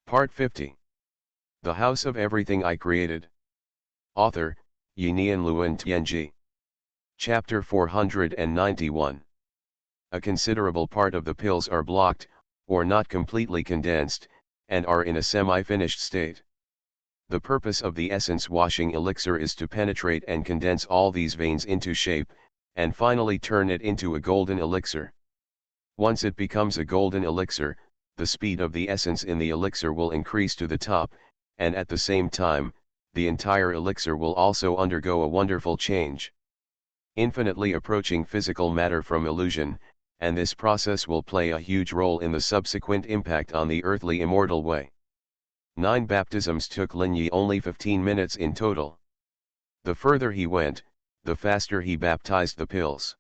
Part 50. The House of Everything I Created. Author, Yinian Luan Tianji. Chapter 491. A considerable part of the pills are blocked, or not completely condensed, and are in a semi-finished state. The purpose of the essence washing elixir is to penetrate and condense all these veins into shape, and finally turn it into a golden elixir. Once it becomes a golden elixir, the speed of the essence in the elixir will increase to the top, and at the same time, the entire elixir will also undergo a wonderful change, infinitely approaching physical matter from illusion, and this process will play a huge role in the subsequent impact on the earthly immortal way. 9 baptisms took Lin Yi only 15 minutes in total. The further he went, the faster he baptized the pills.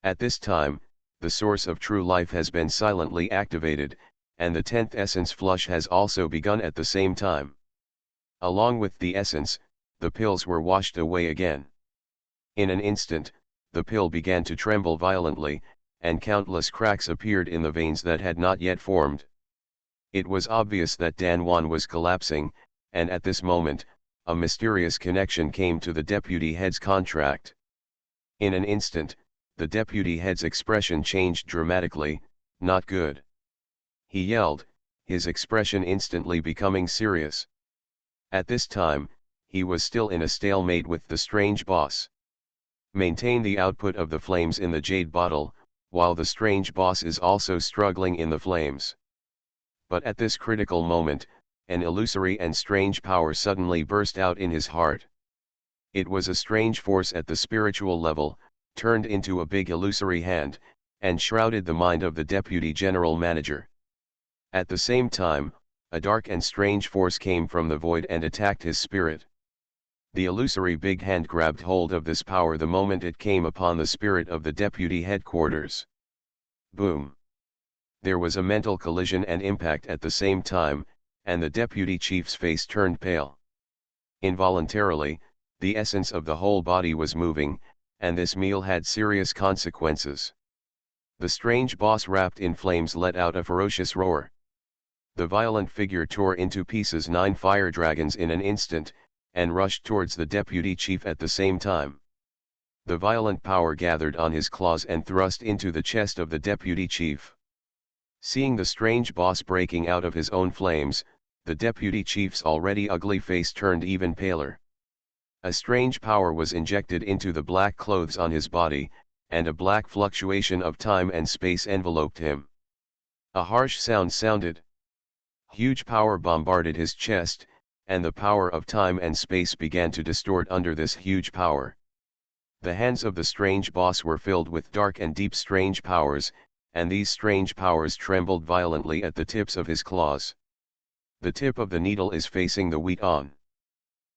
At this time, the source of true life has been silently activated, and the 10th essence flush has also begun at the same time. Along with the essence, the pills were washed away again. In an instant, the pill began to tremble violently, and countless cracks appeared in the veins that had not yet formed. It was obvious that Danwan was collapsing, and at this moment, a mysterious connection came to the deputy head's contract. In an instant, the deputy head's expression changed dramatically. Not good. He yelled, his expression instantly becoming serious. At this time, he was still in a stalemate with the strange boss. Maintain the output of the flames in the jade bottle, while the strange boss is also struggling in the flames. But at this critical moment, an illusory and strange power suddenly burst out in his heart. It was a strange force at the spiritual level, turned into a big illusory hand, and shrouded the mind of the deputy general manager. At the same time, a dark and strange force came from the void and attacked his spirit. The illusory big hand grabbed hold of this power the moment it came upon the spirit of the deputy headquarters. Boom! There was a mental collision and impact at the same time, and the deputy chief's face turned pale. Involuntarily, the essence of the whole body was moving, and this meal had serious consequences. The strange boss wrapped in flames let out a ferocious roar. The violent figure tore into pieces 9 fire dragons in an instant, and rushed towards the deputy chief at the same time. The violent power gathered on his claws and thrust into the chest of the deputy chief. Seeing the strange boss breaking out of his own flames, the deputy chief's already ugly face turned even paler. A strange power was injected into the black clothes on his body, and a black fluctuation of time and space enveloped him. A harsh sound sounded. Huge power bombarded his chest, and the power of time and space began to distort under this huge power. The hands of the strange boss were filled with dark and deep strange powers, and these strange powers trembled violently at the tips of his claws. The tip of the needle is facing the wheat on.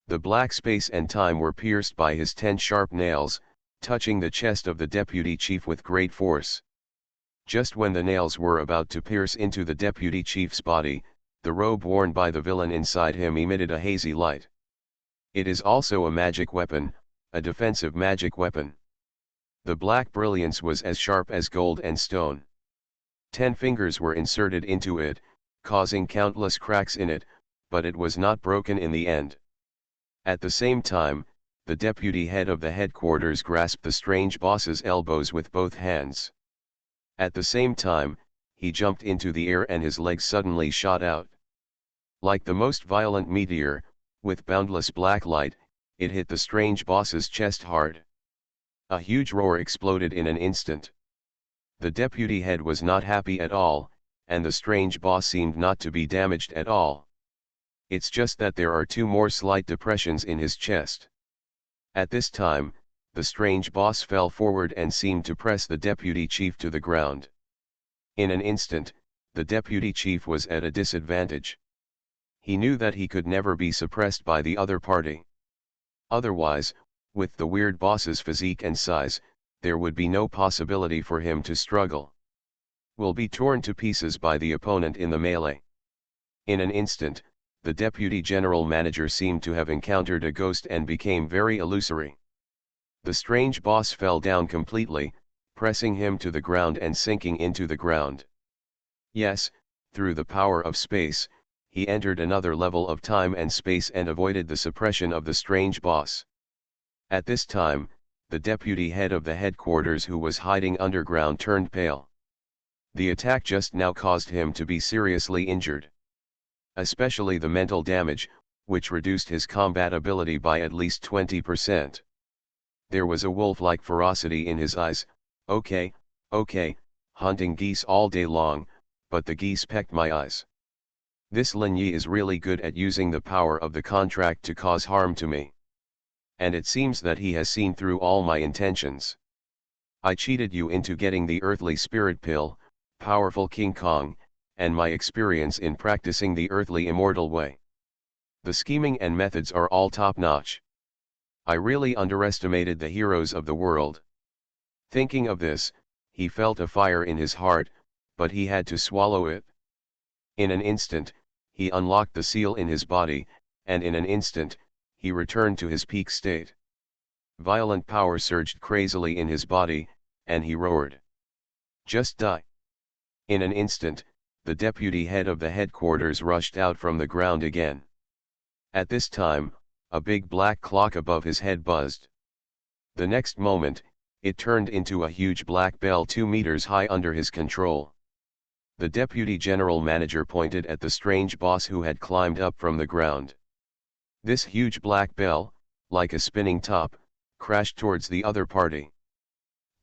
The black space and time were pierced by his 10 sharp nails, touching the chest of the deputy chief with great force. Just when the nails were about to pierce into the deputy chief's body, the robe worn by the villain inside him emitted a hazy light. It is also a magic weapon, a defensive magic weapon. The black brilliance was as sharp as gold and stone. 10 fingers were inserted into it, causing countless cracks in it, but it was not broken in the end. At the same time, the deputy head of the headquarters grasped the strange boss's elbows with both hands. At the same time, he jumped into the air and his legs suddenly shot out. Like the most violent meteor, with boundless black light, it hit the strange boss's chest hard. A huge roar exploded in an instant. The deputy head was not happy at all, and the strange boss seemed not to be damaged at all. It's just that there are 2 more slight depressions in his chest. At this time, the strange boss fell forward and seemed to press the deputy chief to the ground. In an instant, the deputy chief was at a disadvantage. He knew that he could never be suppressed by the other party. Otherwise, with the weird boss's physique and size, there would be no possibility for him to struggle. Will be torn to pieces by the opponent in the melee. In an instant, the deputy general manager seemed to have encountered a ghost and became very illusory. The strange boss fell down completely, pressing him to the ground and sinking into the ground. Yes, through the power of space, he entered another level of time and space and avoided the suppression of the strange boss. At this time, the deputy head of the headquarters who was hiding underground turned pale. The attack just now caused him to be seriously injured. Especially the mental damage, which reduced his combat ability by at least 20%. There was a wolf-like ferocity in his eyes. Okay, hunting geese all day long, but the geese pecked my eyes. This Lin Yi is really good at using the power of the contract to cause harm to me. And it seems that he has seen through all my intentions. I cheated you into getting the earthly spirit pill, powerful King Kong, and my experience in practicing the earthly immortal way. The scheming and methods are all top-notch. I really underestimated the heroes of the world. Thinking of this, he felt a fire in his heart, but he had to swallow it. In an instant, he unlocked the seal in his body, and in an instant, he returned to his peak state. Violent power surged crazily in his body, and he roared. Just die. In an instant, the deputy head of the headquarters rushed out from the ground again. At this time, a big black clock above his head buzzed. The next moment, it turned into a huge black bell 2 meters high under his control. The deputy general manager pointed at the strange boss who had climbed up from the ground. This huge black bell, like a spinning top, crashed towards the other party.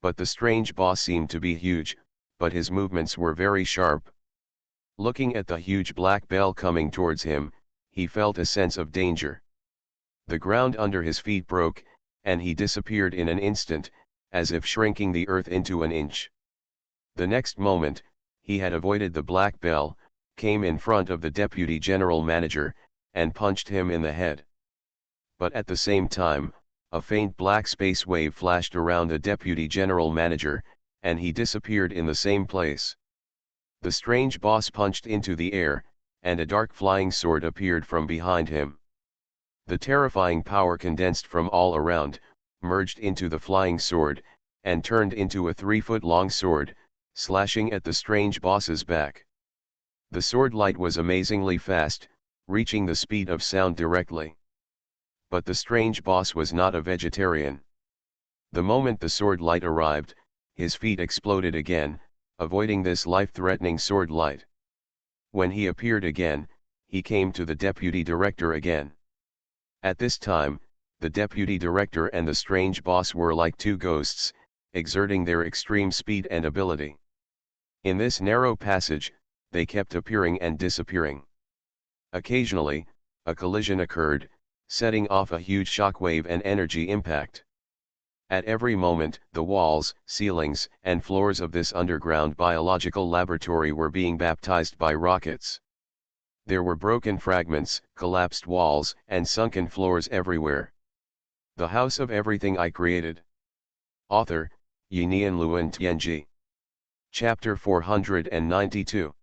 But the strange boss seemed to be huge, but his movements were very sharp. Looking at the huge black bell coming towards him, he felt a sense of danger. The ground under his feet broke, and he disappeared in an instant, as if shrinking the earth into an inch. The next moment, he had avoided the black bell, came in front of the deputy general manager, and punched him in the head. But at the same time, a faint black space wave flashed around the deputy general manager, and he disappeared in the same place. The strange boss punched into the air, and a dark flying sword appeared from behind him. The terrifying power condensed from all around, merged into the flying sword, and turned into a 3-foot-long sword, slashing at the strange boss's back. The sword light was amazingly fast, reaching the speed of sound directly. But the strange boss was not a vegetarian. The moment the sword light arrived, his feet exploded again, avoiding this life-threatening sword light. When he appeared again, he came to the deputy director again. At this time, the deputy director and the strange boss were like two ghosts, exerting their extreme speed and ability. In this narrow passage, they kept appearing and disappearing. Occasionally, a collision occurred, setting off a huge shockwave and energy impact. At every moment, the walls, ceilings, and floors of this underground biological laboratory were being baptized by rockets. There were broken fragments, collapsed walls, and sunken floors everywhere. The House of Everything I Created. Author, Yinian Luan Tianji. Chapter 492.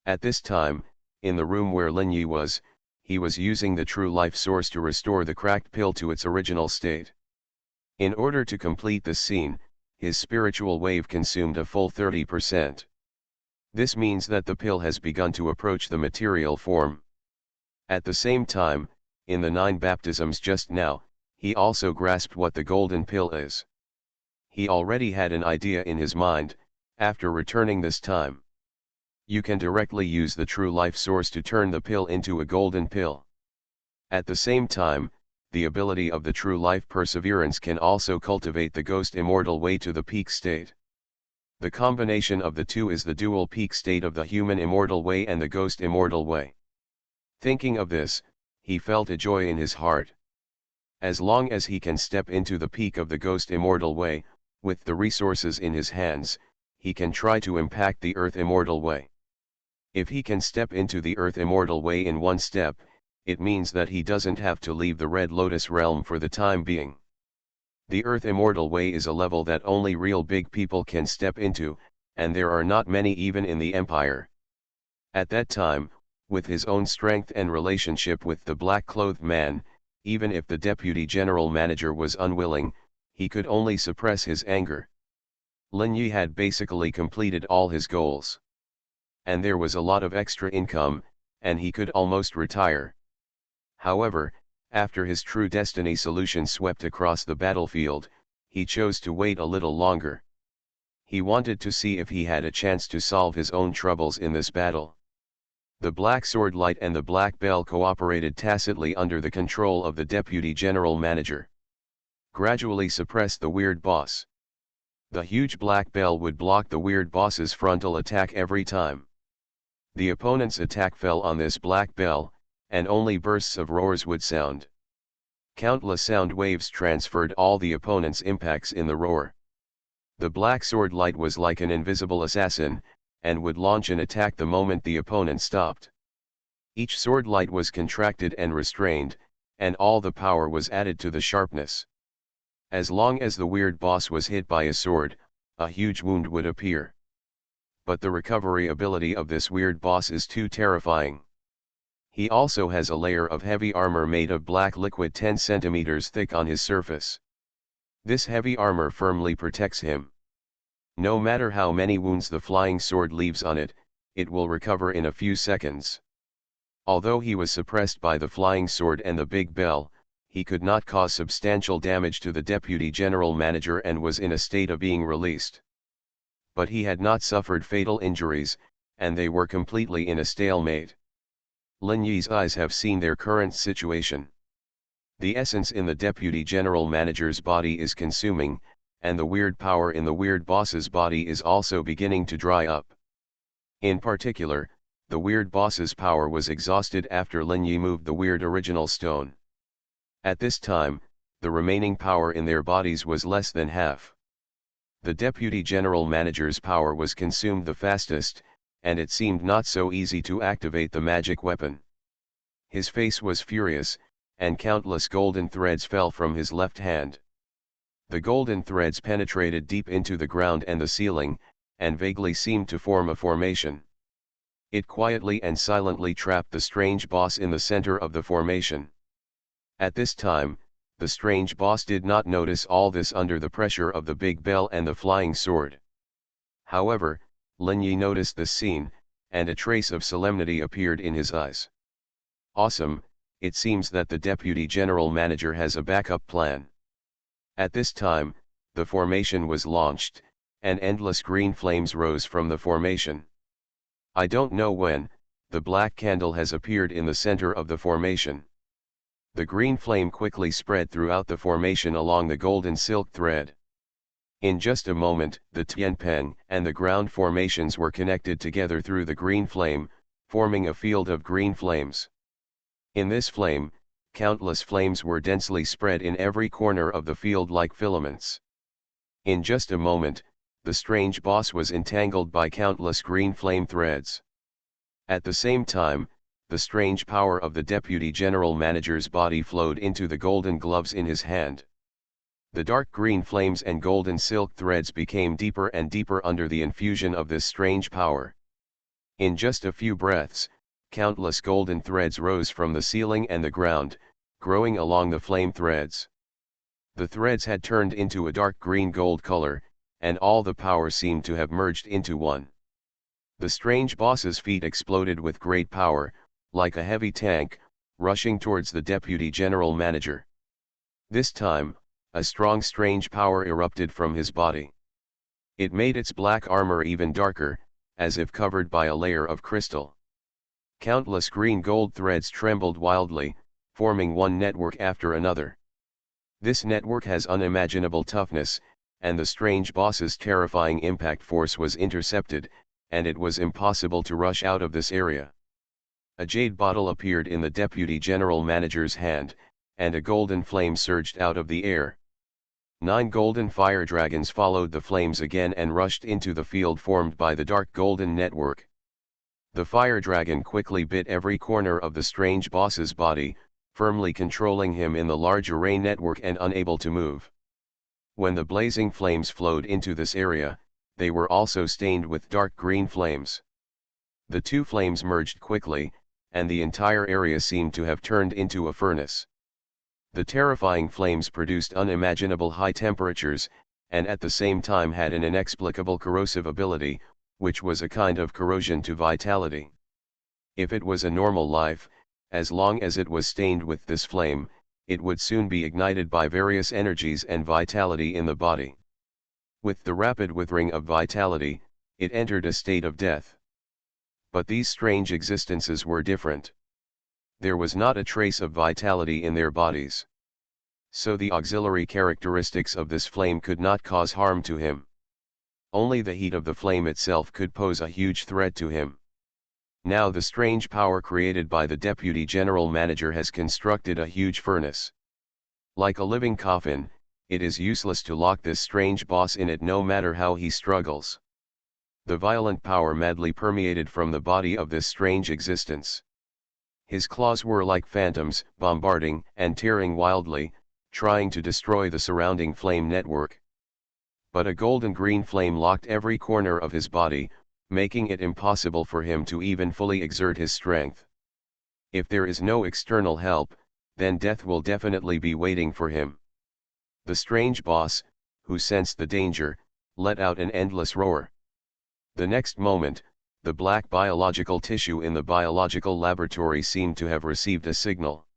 At this time, in the room where Lin Yi was, he was using the true life source to restore the cracked pill to its original state. In order to complete this scene, his spiritual wave consumed a full 30%. This means that the pill has begun to approach the material form. At the same time, in the 9 baptisms just now, he also grasped what the golden pill is. He already had an idea in his mind, after returning this time. You can directly use the true life source to turn the pill into a golden pill. At the same time, the ability of the true life perseverance can also cultivate the ghost immortal way to the peak state. The combination of the two is the dual peak state of the human immortal way and the ghost immortal way. Thinking of this, he felt a joy in his heart. As long as he can step into the peak of the ghost immortal way, with the resources in his hands, he can try to impact the earth immortal way. If he can step into the earth immortal way in one step, it means that he doesn't have to leave the Red Lotus realm for the time being. The earth immortal way is a level that only real big people can step into, and there are not many even in the empire. At that time, with his own strength and relationship with the black-clothed man, even if the deputy general manager was unwilling, he could only suppress his anger. Lin Yi had basically completed all his goals. And there was a lot of extra income, and he could almost retire. However, after his true destiny solution swept across the battlefield, he chose to wait a little longer. He wanted to see if he had a chance to solve his own troubles in this battle. The Black Sword Light and the Black Bell cooperated tacitly under the control of the Deputy General Manager. Gradually suppressed the Weird Boss. The huge Black Bell would block the Weird Boss's frontal attack every time. The opponent's attack fell on this Black Bell, and only bursts of roars would sound. Countless sound waves transferred all the opponent's impacts in the roar. The Black Sword Light was like an invisible assassin, and would launch an attack the moment the opponent stopped. Each sword light was contracted and restrained, and all the power was added to the sharpness. As long as the Weird Boss was hit by a sword, a huge wound would appear. But the recovery ability of this Weird Boss is too terrifying. He also has a layer of heavy armor made of black liquid 10 centimeters thick on his surface. This heavy armor firmly protects him. No matter how many wounds the flying sword leaves on it, it will recover in a few seconds. Although he was suppressed by the flying sword and the big bell, he could not cause substantial damage to the Deputy General Manager and was in a state of being released. But he had not suffered fatal injuries, and they were completely in a stalemate. Lin Yi's eyes have seen their current situation. The essence in the Deputy General Manager's body is consuming, and the weird power in the Weird Boss's body is also beginning to dry up. In particular, the Weird Boss's power was exhausted after Lin Yi moved the Weird Original Stone. At this time, the remaining power in their bodies was less than half. The Deputy General Manager's power was consumed the fastest, and it seemed not so easy to activate the magic weapon. His face was furious, and countless golden threads fell from his left hand. The golden threads penetrated deep into the ground and the ceiling, and vaguely seemed to form a formation. It quietly and silently trapped the strange boss in the center of the formation. At this time, the strange boss did not notice all this under the pressure of the big bell and the flying sword. However, Lin Yi noticed this scene, and a trace of solemnity appeared in his eyes. Awesome, it seems that the Deputy General Manager has a backup plan. At this time, the formation was launched, and endless green flames rose from the formation. I don't know when, the black candle has appeared in the center of the formation. The green flame quickly spread throughout the formation along the golden silk thread. In just a moment, the Tianpeng and the ground formations were connected together through the green flame, forming a field of green flames. In this flame, countless flames were densely spread in every corner of the field like filaments. In just a moment, the strange boss was entangled by countless green flame threads. At the same time, the strange power of the Deputy General Manager's body flowed into the golden gloves in his hand. The dark green flames and golden silk threads became deeper and deeper under the infusion of this strange power. In just a few breaths, countless golden threads rose from the ceiling and the ground, growing along the flame threads. The threads had turned into a dark green gold color, and all the power seemed to have merged into one. The strange boss's feet exploded with great power, like a heavy tank, rushing towards the Deputy General Manager. This time, a strong strange power erupted from his body. It made its black armor even darker, as if covered by a layer of crystal. Countless green gold threads trembled wildly, forming one network after another. This network has unimaginable toughness, and the strange boss's terrifying impact force was intercepted, and it was impossible to rush out of this area. A jade bottle appeared in the Deputy General Manager's hand, and a golden flame surged out of the air. 9 golden fire dragons followed the flames again and rushed into the field formed by the dark golden network. The fire dragon quickly bit every corner of the strange boss's body, firmly controlling him in the large array network and unable to move. When the blazing flames flowed into this area, they were also stained with dark green flames. The two flames merged quickly, and the entire area seemed to have turned into a furnace. The terrifying flames produced unimaginable high temperatures, and at the same time had an inexplicable corrosive ability, which was a kind of corrosion to vitality. If it was a normal life, as long as it was stained with this flame, it would soon be ignited by various energies and vitality in the body. With the rapid withering of vitality, it entered a state of death. But these strange existences were different. There was not a trace of vitality in their bodies. So the auxiliary characteristics of this flame could not cause harm to him. Only the heat of the flame itself could pose a huge threat to him. Now the strange power created by the Deputy General Manager has constructed a huge furnace. Like a living coffin, it is useless to lock this strange boss in it no matter how he struggles. The violent power madly permeated from the body of this strange existence. His claws were like phantoms, bombarding and tearing wildly, trying to destroy the surrounding flame network. But a golden green flame locked every corner of his body, making it impossible for him to even fully exert his strength. If there is no external help, then death will definitely be waiting for him. The strange boss, who sensed the danger, let out an endless roar. The next moment, the black biological tissue in the biological laboratory seemed to have received a signal.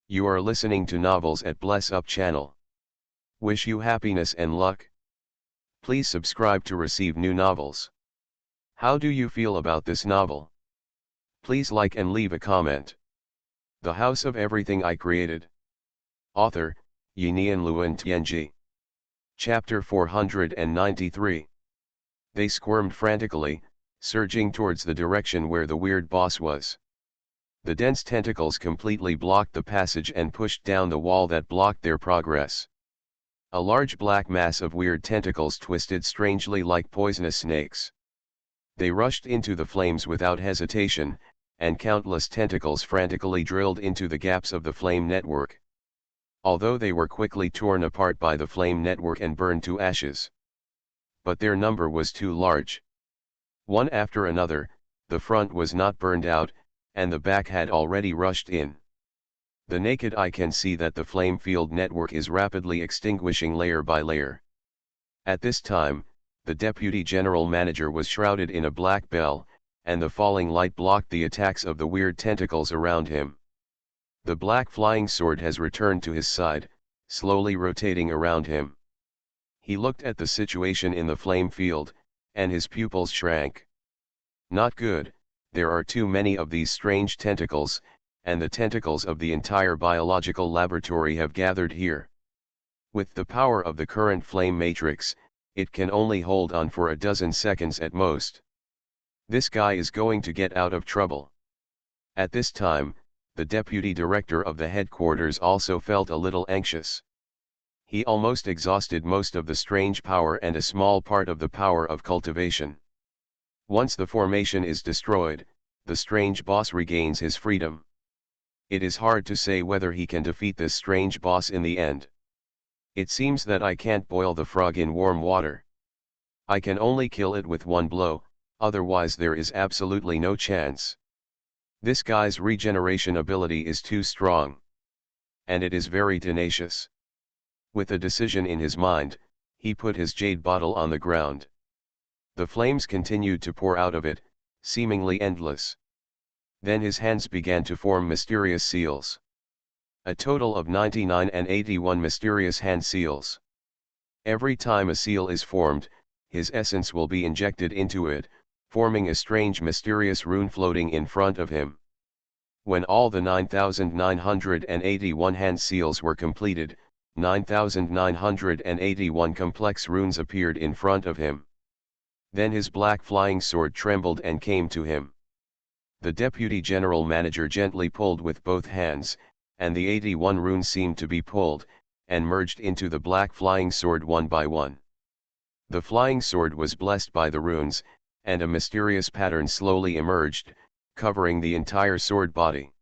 You are listening to Novels at Bless Up channel. Wish you happiness and luck. Please subscribe to receive new novels. How do you feel about this novel? Please like and leave a comment. The House of Everything I Created. Author, Xuanhuan Luan Tianji. Chapter 493. They squirmed frantically, surging towards the direction where the weird boss was. The dense tentacles completely blocked the passage and pushed down the wall that blocked their progress. A large black mass of weird tentacles twisted strangely like poisonous snakes. They rushed into the flames without hesitation, and countless tentacles frantically drilled into the gaps of the flame network. Although they were quickly torn apart by the flame network and burned to ashes. But their number was too large. One after another, the front was not burned out, and the back had already rushed in. The naked eye can see that the flame field network is rapidly extinguishing layer by layer. At this time, the Deputy General Manager was shrouded in a black bell, and the falling light blocked the attacks of the weird tentacles around him. The black flying sword has returned to his side, slowly rotating around him. He looked at the situation in the flame field, and his pupils shrank. Not good, there are too many of these strange tentacles, and the tentacles of the entire biological laboratory have gathered here. With the power of the current flame matrix, it can only hold on for a dozen seconds at most. This guy is going to get out of trouble. At this time, the deputy director of the headquarters also felt a little anxious. He almost exhausted most of the strange power and a small part of the power of cultivation. Once the formation is destroyed, the strange boss regains his freedom. It is hard to say whether he can defeat this strange boss in the end. It seems that I can't boil the frog in warm water. I can only kill it with one blow, otherwise there is absolutely no chance. This guy's regeneration ability is too strong. And it is very tenacious. With a decision in his mind, he put his jade bottle on the ground. The flames continued to pour out of it, seemingly endless. Then his hands began to form mysterious seals. A total of 99 and 81 mysterious hand seals. Every time a seal is formed, his essence will be injected into it, forming a strange mysterious rune floating in front of him. When all the 9,981 hand seals were completed, 9,981 complex runes appeared in front of him. Then his black flying sword trembled and came to him. The Deputy General Manager gently pulled with both hands, and the 81 runes seemed to be pulled, and merged into the black flying sword one by one. The flying sword was blessed by the runes, and a mysterious pattern slowly emerged, covering the entire sword body.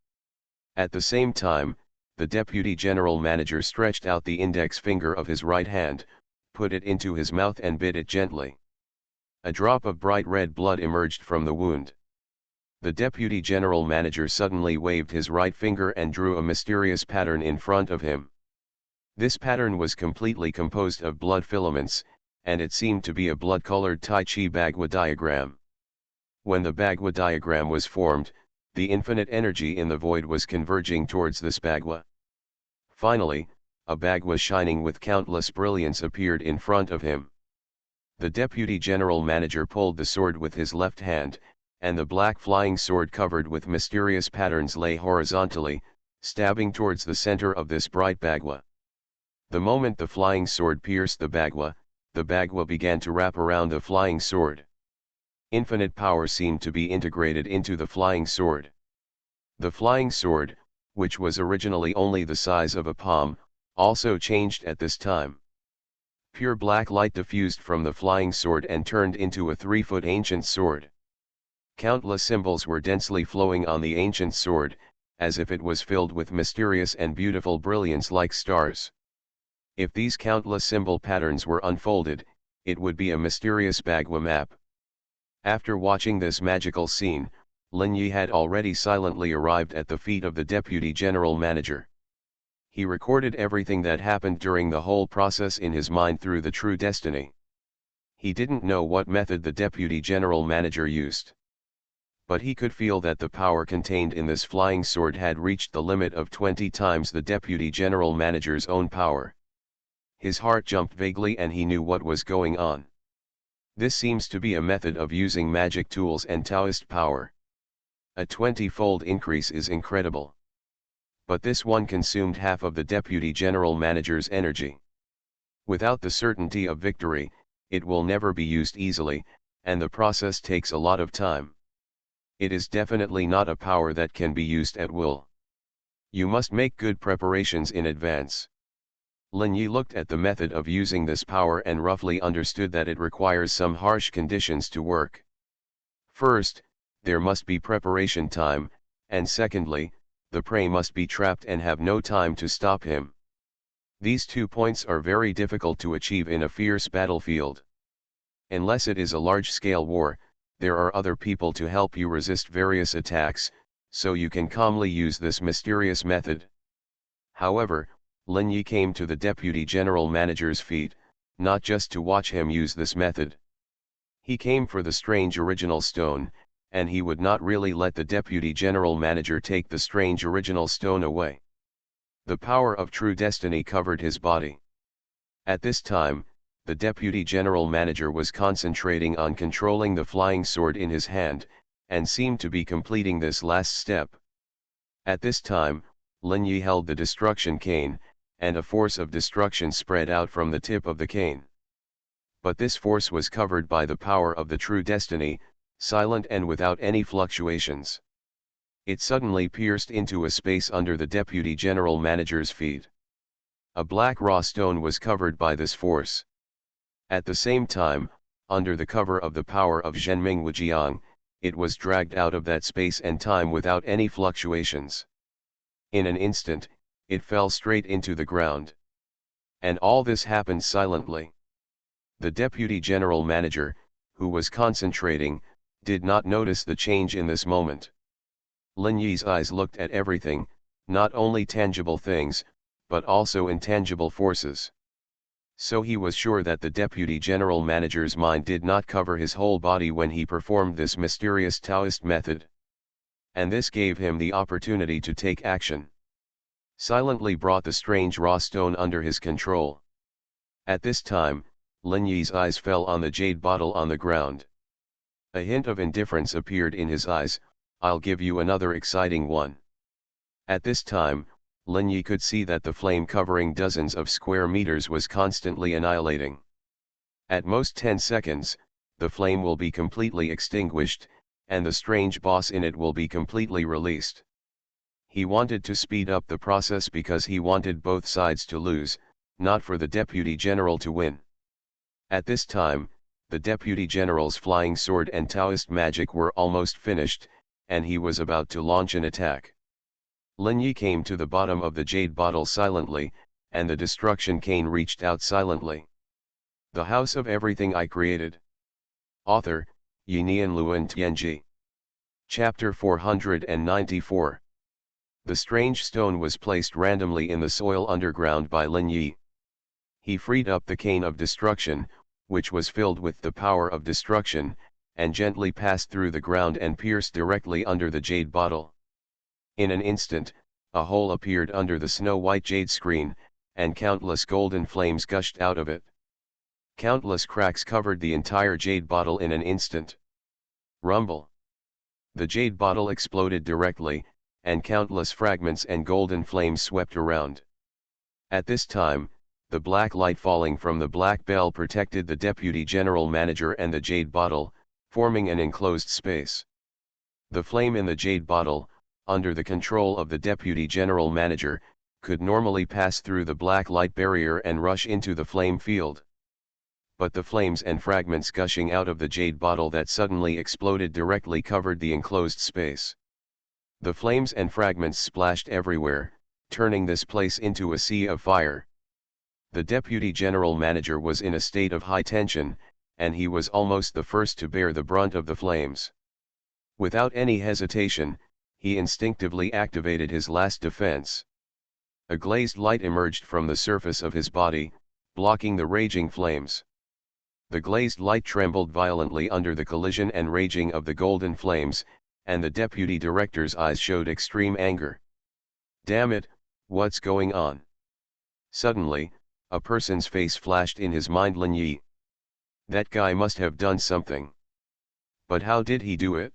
At the same time, the Deputy General Manager stretched out the index finger of his right hand, put it into his mouth and bit it gently. A drop of bright red blood emerged from the wound. The Deputy General Manager suddenly waved his right finger and drew a mysterious pattern in front of him. This pattern was completely composed of blood filaments, and it seemed to be a blood-colored Tai Chi Bagua diagram. When the Bagua diagram was formed, The infinite energy in the void was converging towards this bagua. Finally, a bagua shining with countless brilliance appeared in front of him. The Deputy General Manager pulled the sword with his left hand, and the black flying sword covered with mysterious patterns lay horizontally, stabbing towards the center of this bright bagua. The moment the flying sword pierced the bagua began to wrap around the flying sword. Infinite power seemed to be integrated into the flying sword. The flying sword, which was originally only the size of a palm, also changed at this time. Pure black light diffused from the flying sword and turned into a 3-foot ancient sword. Countless symbols were densely flowing on the ancient sword, as if it was filled with mysterious and beautiful brilliance like stars. If these countless symbol patterns were unfolded, it would be a mysterious bagua map. After watching this magical scene, Lin Yi had already silently arrived at the feet of the Deputy General Manager. He recorded everything that happened during the whole process in his mind through the true destiny. He didn't know what method the Deputy General Manager used. But he could feel that the power contained in this flying sword had reached the limit of 20 times the Deputy General Manager's own power. His heart jumped vaguely and he knew what was going on. This seems to be a method of using magic tools and Taoist power. A 20-fold increase is incredible. But this one consumed half of the Deputy General Manager's energy. Without the certainty of victory, it will never be used easily, and the process takes a lot of time. It is definitely not a power that can be used at will. You must make good preparations in advance. Lin Yi looked at the method of using this power and roughly understood that it requires some harsh conditions to work. First, there must be preparation time, and secondly, the prey must be trapped and have no time to stop him. These 2 points are very difficult to achieve in a fierce battlefield. Unless it is a large-scale war, there are other people to help you resist various attacks, so you can calmly use this mysterious method. However, Lin Yi came to the Deputy General Manager's feet, not just to watch him use this method. He came for the strange original stone, and he would not really let the Deputy General Manager take the strange original stone away. The power of true destiny covered his body. At this time, the Deputy General Manager was concentrating on controlling the flying sword in his hand, and seemed to be completing this last step. At this time, Lin Yi held the destruction cane, and a force of destruction spread out from the tip of the cane. But this force was covered by the power of the true destiny, silent and without any fluctuations. It suddenly pierced into a space under the Deputy General Manager's feet. A black raw stone was covered by this force. At the same time, under the cover of the power of Zhenming Wujiang, it was dragged out of that space and time without any fluctuations. In an instant, it fell straight into the ground. And all this happened silently. The Deputy General Manager, who was concentrating, did not notice the change in this moment. Lin Yi's eyes looked at everything, not only tangible things, but also intangible forces. So he was sure that the Deputy General Manager's mind did not cover his whole body when he performed this mysterious Taoist method. And this gave him the opportunity to take action. Silently brought the strange raw stone under his control. At this time, Lin Yi's eyes fell on the jade bottle on the ground. A hint of indifference appeared in his eyes. I'll give you another exciting one. At this time, Lin Yi could see that the flame covering dozens of square meters was constantly annihilating. At most 10 seconds, the flame will be completely extinguished, and the strange boss in it will be completely released. He wanted to speed up the process because he wanted both sides to lose, not for the Deputy General to win. At this time, the Deputy General's flying sword and Taoist magic were almost finished, and he was about to launch an attack. Lin Yi came to the bottom of the jade bottle silently, and the destruction cane reached out silently. The House of Everything I Created. Author, Yinian Luan Tianji. Chapter 494. The strange stone was placed randomly in the soil underground by Lin Yi. He freed up the cane of destruction, which was filled with the power of destruction, and gently passed through the ground and pierced directly under the jade bottle. In an instant, a hole appeared under the snow-white jade screen, and countless golden flames gushed out of it. Countless cracks covered the entire jade bottle in an instant. Rumble. The jade bottle exploded directly, and countless fragments and golden flames swept around. At this time, the black light falling from the black bell protected the deputy general manager and the jade bottle, forming an enclosed space. The flame in the jade bottle, under the control of the deputy general manager, could normally pass through the black light barrier and rush into the flame field. But the flames and fragments gushing out of the jade bottle that suddenly exploded directly covered the enclosed space. The flames and fragments splashed everywhere, turning this place into a sea of fire. The deputy general manager was in a state of high tension, and he was almost the first to bear the brunt of the flames. Without any hesitation, he instinctively activated his last defense. A glazed light emerged from the surface of his body, blocking the raging flames. The glazed light trembled violently under the collision and raging of the golden flames, and the deputy director's eyes showed extreme anger. "Damn it, what's going on?" Suddenly, a person's face flashed in his mind. Lin Yi. That guy must have done something. But how did he do it?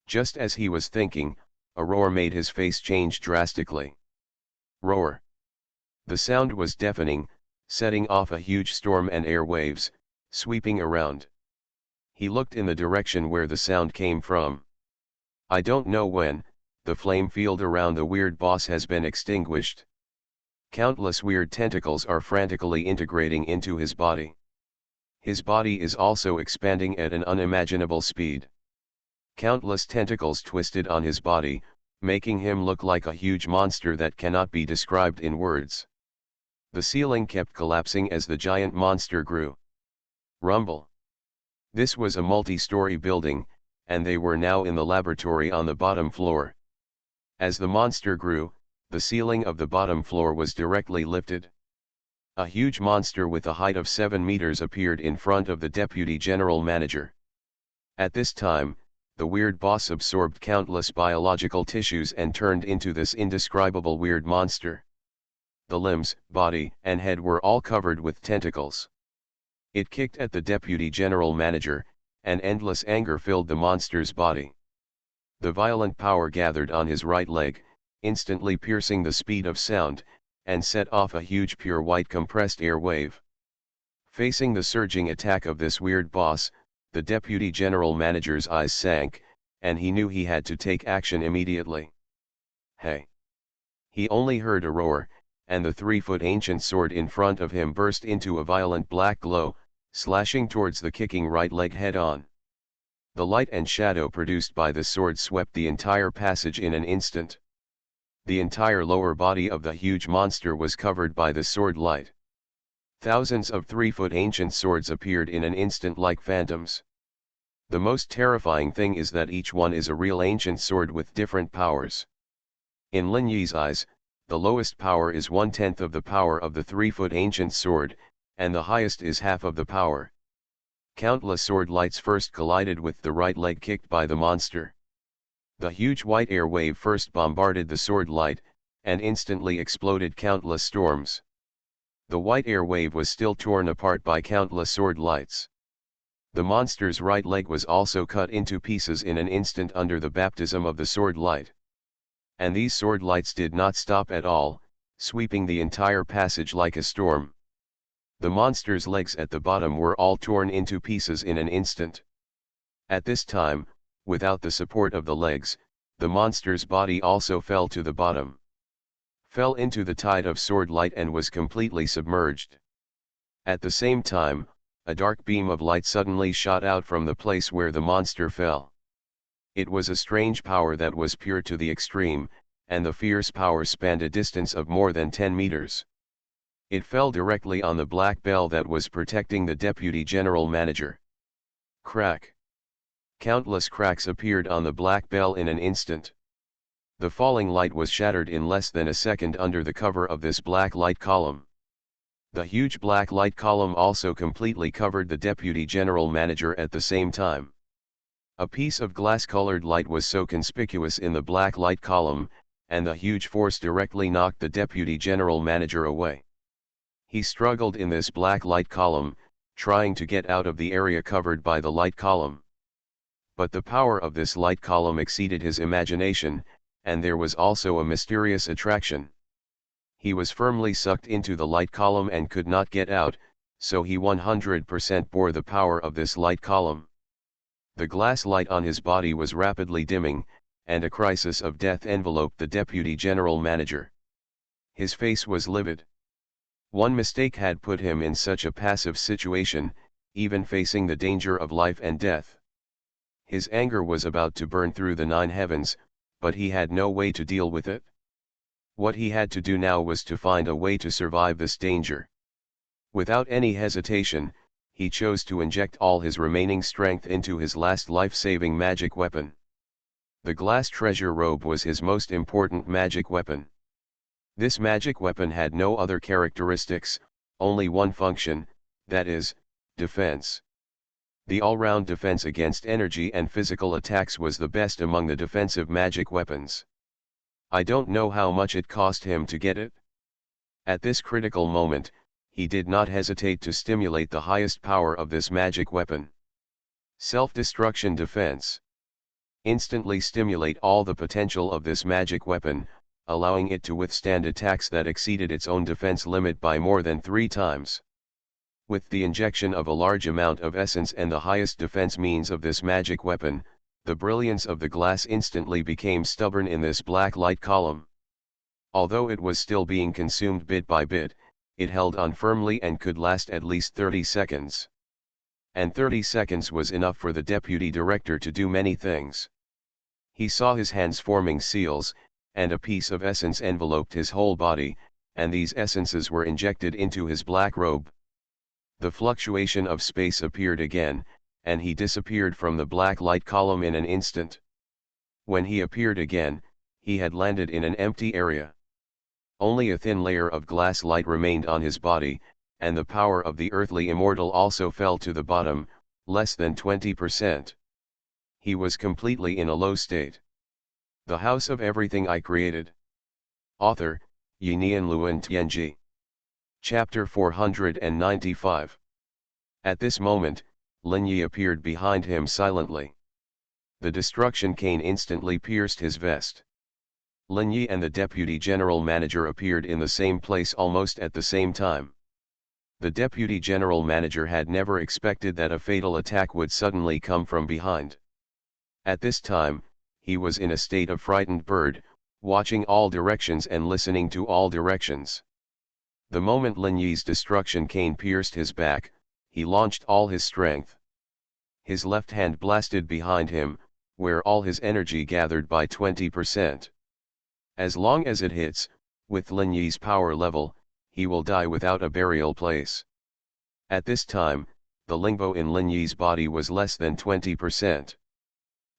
Just as he was thinking, a roar made his face change drastically. Roar. The sound was deafening, setting off a huge storm and air waves, sweeping around. He looked in the direction where the sound came from. I don't know when, the flame field around the weird boss has been extinguished. Countless weird tentacles are frantically integrating into his body. His body is also expanding at an unimaginable speed. Countless tentacles twisted on his body, making him look like a huge monster that cannot be described in words. The ceiling kept collapsing as the giant monster grew. Rumble. This was a multi-story building, and they were now in the laboratory on the bottom floor. As the monster grew, the ceiling of the bottom floor was directly lifted. A huge monster with a height of 7 meters appeared in front of the deputy general manager. At this time, the weird boss absorbed countless biological tissues and turned into this indescribable weird monster. The limbs, body, and head were all covered with tentacles. It kicked at the deputy general manager, and endless anger filled the monster's body. The violent power gathered on his right leg, instantly piercing the speed of sound, and set off a huge pure white compressed air wave. Facing the surging attack of this weird boss, the deputy general manager's eyes sank, and he knew he had to take action immediately. Hey! He only heard a roar, and the 3-foot ancient sword in front of him burst into a violent black glow, slashing towards the kicking right leg head-on. The light and shadow produced by the sword swept the entire passage in an instant. The entire lower body of the huge monster was covered by the sword light. Thousands of 3-foot ancient swords appeared in an instant like phantoms. The most terrifying thing is that each one is a real ancient sword with different powers. In Lin Yi's eyes, the lowest power is 1/10 of the power of the 3-foot ancient sword, and the highest is half of the power. Countless sword lights first collided with the right leg kicked by the monster. The huge white air wave first bombarded the sword light, and instantly exploded countless storms. The white air wave was still torn apart by countless sword lights. The monster's right leg was also cut into pieces in an instant under the baptism of the sword light. And these sword lights did not stop at all, sweeping the entire passage like a storm. The monster's legs at the bottom were all torn into pieces in an instant. At this time, without the support of the legs, the monster's body also fell to the bottom. Fell into the tide of sword light and was completely submerged. At the same time, a dark beam of light suddenly shot out from the place where the monster fell. It was a strange power that was pure to the extreme, and the fierce power spanned a distance of more than 10 meters. It fell directly on the black bell that was protecting the deputy general manager. Crack! Countless cracks appeared on the black bell in an instant. The falling light was shattered in less than a second under the cover of this black light column. The huge black light column also completely covered the deputy general manager at the same time. A piece of glass-colored light was so conspicuous in the black light column, and the huge force directly knocked the deputy general manager away. He struggled in this black light column, trying to get out of the area covered by the light column. But the power of this light column exceeded his imagination, and there was also a mysterious attraction. He was firmly sucked into the light column and could not get out, so he 100% bore the power of this light column. The glass light on his body was rapidly dimming, and a crisis of death enveloped the deputy general manager. His face was livid. One mistake had put him in such a passive situation, even facing the danger of life and death. His anger was about to burn through the 9 heavens, but he had no way to deal with it. What he had to do now was to find a way to survive this danger. Without any hesitation, he chose to inject all his remaining strength into his last life-saving magic weapon. The glass treasure robe was his most important magic weapon. This magic weapon had no other characteristics, only one function, that is, defense. The all-round defense against energy and physical attacks was the best among the defensive magic weapons. I don't know how much it cost him to get it. At this critical moment, he did not hesitate to stimulate the highest power of this magic weapon. Self-destruction defense. Instantly stimulate all the potential of this magic weapon, allowing it to withstand attacks that exceeded its own defense limit by more than 3 times. With the injection of a large amount of essence and the highest defense means of this magic weapon, the brilliance of the glass instantly became stubborn in this black light column. Although it was still being consumed bit by bit, it held on firmly and could last at least 30 seconds. And 30 seconds was enough for the deputy director to do many things. He saw his hands forming seals, and a piece of essence enveloped his whole body, and these essences were injected into his black robe. The fluctuation of space appeared again, and he disappeared from the black light column in an instant. When he appeared again, he had landed in an empty area. Only a thin layer of glass light remained on his body, and the power of the earthly immortal also fell to the bottom, less than 20%. He was completely in a low state. The House of Everything I Created. Author, Xuanhuan Luan Tianji. Chapter 495. At this moment, Lin Yi appeared behind him silently. The destruction cane instantly pierced his vest. Lin Yi and the deputy general manager appeared in the same place almost at the same time. The deputy general manager had never expected that a fatal attack would suddenly come from behind. At this time, he was in a state of frightened bird, watching all directions and listening to all directions. The moment Lin Yi's destruction cane pierced his back, he launched all his strength. His left hand blasted behind him, where all his energy gathered by 20%. As long as it hits, with Lin Yi's power level, he will die without a burial place. At this time, the lingbo in Lin Yi's body was less than 20%.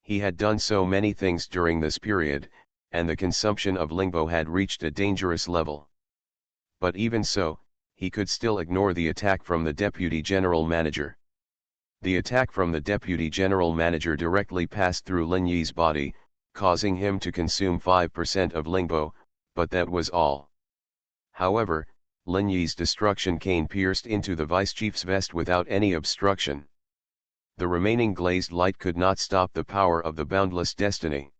He had done so many things during this period, and the consumption of lingbo had reached a dangerous level. But even so, he could still ignore the attack from the deputy general manager. The attack from the deputy general manager directly passed through Lin Yi's body, causing him to consume 5% of lingbo, but that was all. However, Lin Yi's destruction cane pierced into the vice-chief's vest without any obstruction. The remaining glazed light could not stop the power of the boundless destiny.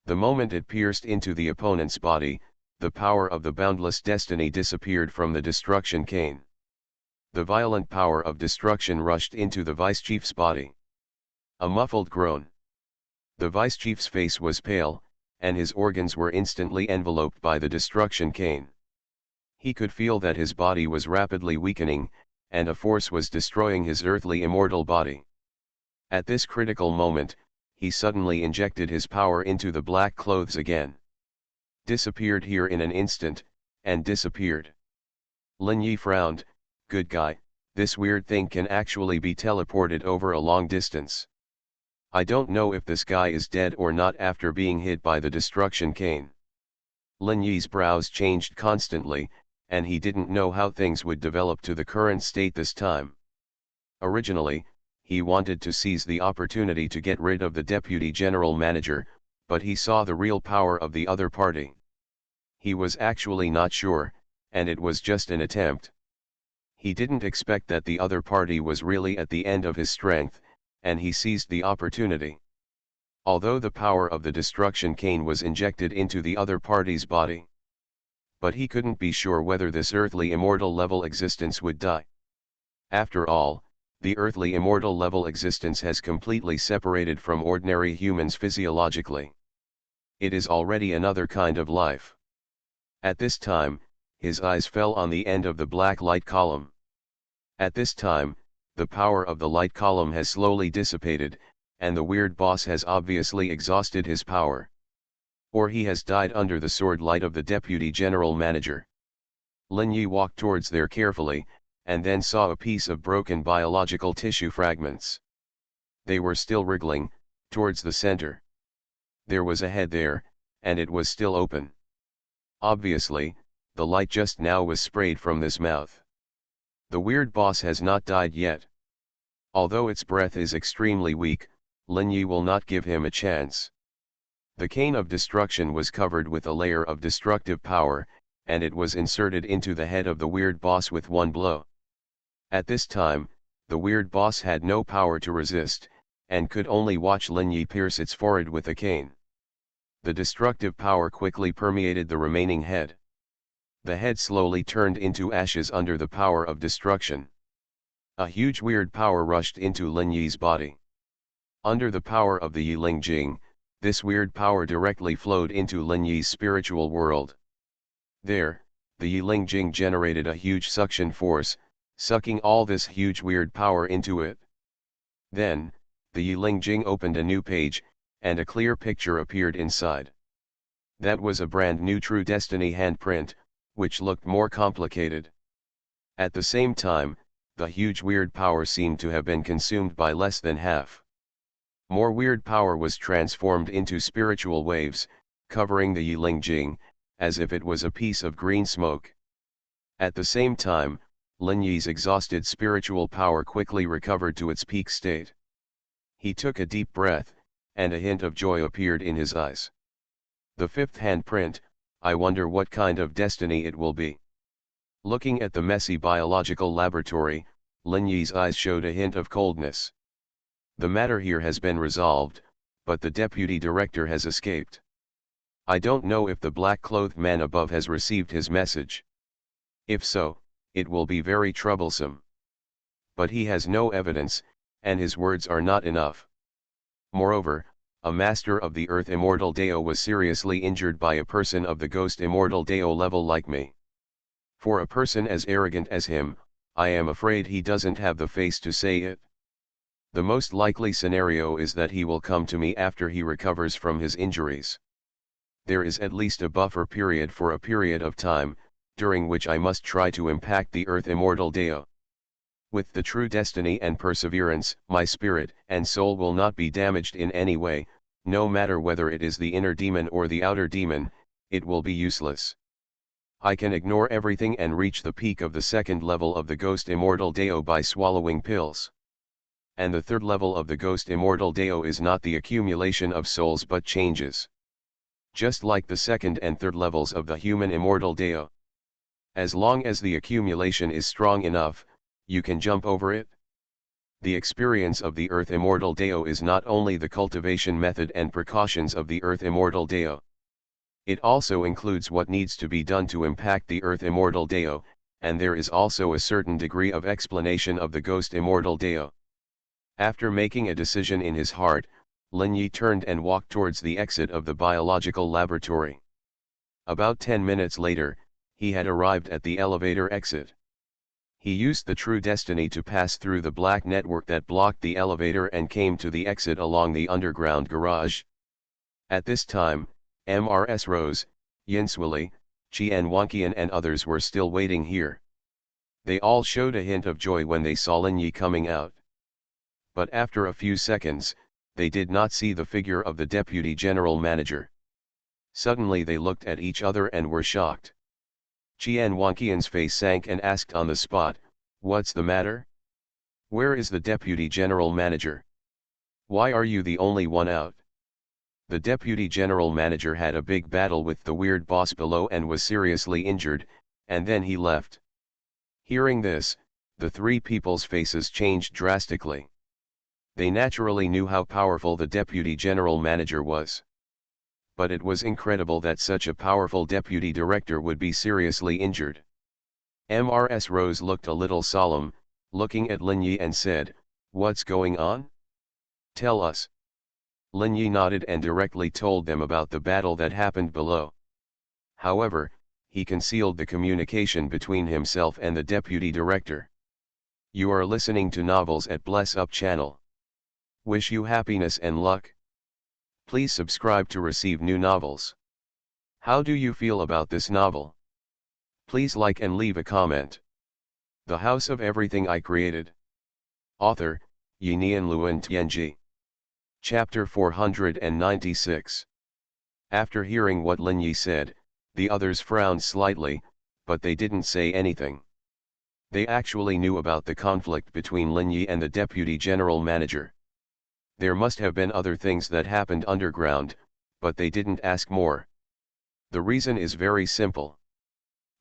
The moment it pierced into the opponent's body, the power of the boundless destiny disappeared from the destruction cane. The violent power of destruction rushed into the vice-chief's body. A muffled groan. The vice-chief's face was pale, and his organs were instantly enveloped by the destruction cane. He could feel that his body was rapidly weakening, and a force was destroying his earthly immortal body. At this critical moment, he suddenly injected his power into the black clothes again. Disappeared here in an instant, and disappeared. Lin Yi frowned. Good guy, this weird thing can actually be teleported over a long distance. I don't know if this guy is dead or not after being hit by the destruction cane. Lin Yi's brows changed constantly, and he didn't know how things would develop to the current state this time. Originally, he wanted to seize the opportunity to get rid of the deputy general manager, but he saw the real power of the other party. He was actually not sure, and it was just an attempt. He didn't expect that the other party was really at the end of his strength, and he seized the opportunity. Although the power of the destruction cane was injected into the other party's body. But he couldn't be sure whether this earthly immortal level existence would die. After all, the earthly immortal level existence has completely separated from ordinary humans physiologically. It is already another kind of life. At this time, his eyes fell on the end of the black light column. At this time, the power of the light column has slowly dissipated, and the weird boss has obviously exhausted his power. Or he has died under the sword light of the deputy general manager. Lin Yi walked towards there carefully, and then saw a piece of broken biological tissue fragments. They were still wriggling, towards the center. There was a head there, and it was still open. Obviously, the light just now was sprayed from this mouth. The weird boss has not died yet. Although its breath is extremely weak, Lin Yi will not give him a chance. The cane of destruction was covered with a layer of destructive power, and it was inserted into the head of the weird boss with one blow. At this time, the weird boss had no power to resist, and could only watch Lin Yi pierce its forehead with a cane. The destructive power quickly permeated the remaining head. The head slowly turned into ashes under the power of destruction. A huge weird power rushed into Lin Yi's body. Under the power of the Yiling Jing, this weird power directly flowed into Lin Yi's spiritual world. There, the Yiling Jing generated a huge suction force, sucking all this huge weird power into it. Then, the Yiling Jing opened a new page, and a clear picture appeared inside. That was a brand new True Destiny handprint, which looked more complicated. At the same time, the huge weird power seemed to have been consumed by less than half. More weird power was transformed into spiritual waves, covering the Yiling Jing, as if it was a piece of green smoke. At the same time, Lin Yi's exhausted spiritual power quickly recovered to its peak state. He took a deep breath, and a hint of joy appeared in his eyes. The fifth handprint, I wonder what kind of destiny it will be. Looking at the messy biological laboratory, Lin Yi's eyes showed a hint of coldness. The matter here has been resolved, but the deputy director has escaped. I don't know if the black-clothed man above has received his message. If so, it will be very troublesome. But he has no evidence, and his words are not enough. Moreover, a master of the Earth Immortal Dao was seriously injured by a person of the Ghost Immortal Dao level like me. For a person as arrogant as him, I am afraid he doesn't have the face to say it. The most likely scenario is that he will come to me after he recovers from his injuries. There is at least a buffer period for a period of time, during which I must try to impact the Earth Immortal Dao. With the true destiny and perseverance, my spirit and soul will not be damaged in any way, no matter whether it is the inner demon or the outer demon, it will be useless. I can ignore everything and reach the peak of the second level of the Ghost Immortal Dao by swallowing pills. And the third level of the Ghost Immortal Dao is not the accumulation of souls but changes. Just like the second and third levels of the human Immortal Dao. As long as the accumulation is strong enough, you can jump over it. The experience of the Earth Immortal Dao is not only the cultivation method and precautions of the Earth Immortal Dao. It also includes what needs to be done to impact the Earth Immortal Dao, and there is also a certain degree of explanation of the Ghost Immortal Dao. After making a decision in his heart, Lin Yi turned and walked towards the exit of the biological laboratory. About 10 minutes later, he had arrived at the elevator exit. He used the True Destiny to pass through the black network that blocked the elevator and came to the exit along the underground garage. At this time, MRS Rose, Yinswili, Xuanhuan and others were still waiting here. They all showed a hint of joy when they saw Lin Yi coming out. But after a few seconds, they did not see the figure of the deputy general manager. Suddenly they looked at each other and were shocked. Xuanhuan's face sank and asked on the spot, "What's the matter?" Where is the deputy general manager? Why are you the only one out? The deputy general manager had a big battle with the weird boss below and was seriously injured, and then he left. Hearing this, the three people's faces changed drastically. They naturally knew how powerful the deputy general manager was. But it was incredible that such a powerful deputy director would be seriously injured. Mrs. Rose looked a little solemn, looking at Lin Yi and said, "What's going on? Tell us." Lin Yi nodded and directly told them about the battle that happened below. However, he concealed the communication between himself and the deputy director. You are listening to Novels at Bless Up channel. Wish you happiness and luck. Please subscribe to receive new novels. How do you feel about this novel? Please like and leave a comment. The House of Everything I Created. Author, Yinian Luan Tianji. Chapter 496. After hearing what Lin Yi said, the others frowned slightly, but they didn't say anything. They actually knew about the conflict between Lin Yi and the deputy general manager. There must have been other things that happened underground, but they didn't ask more. The reason is very simple.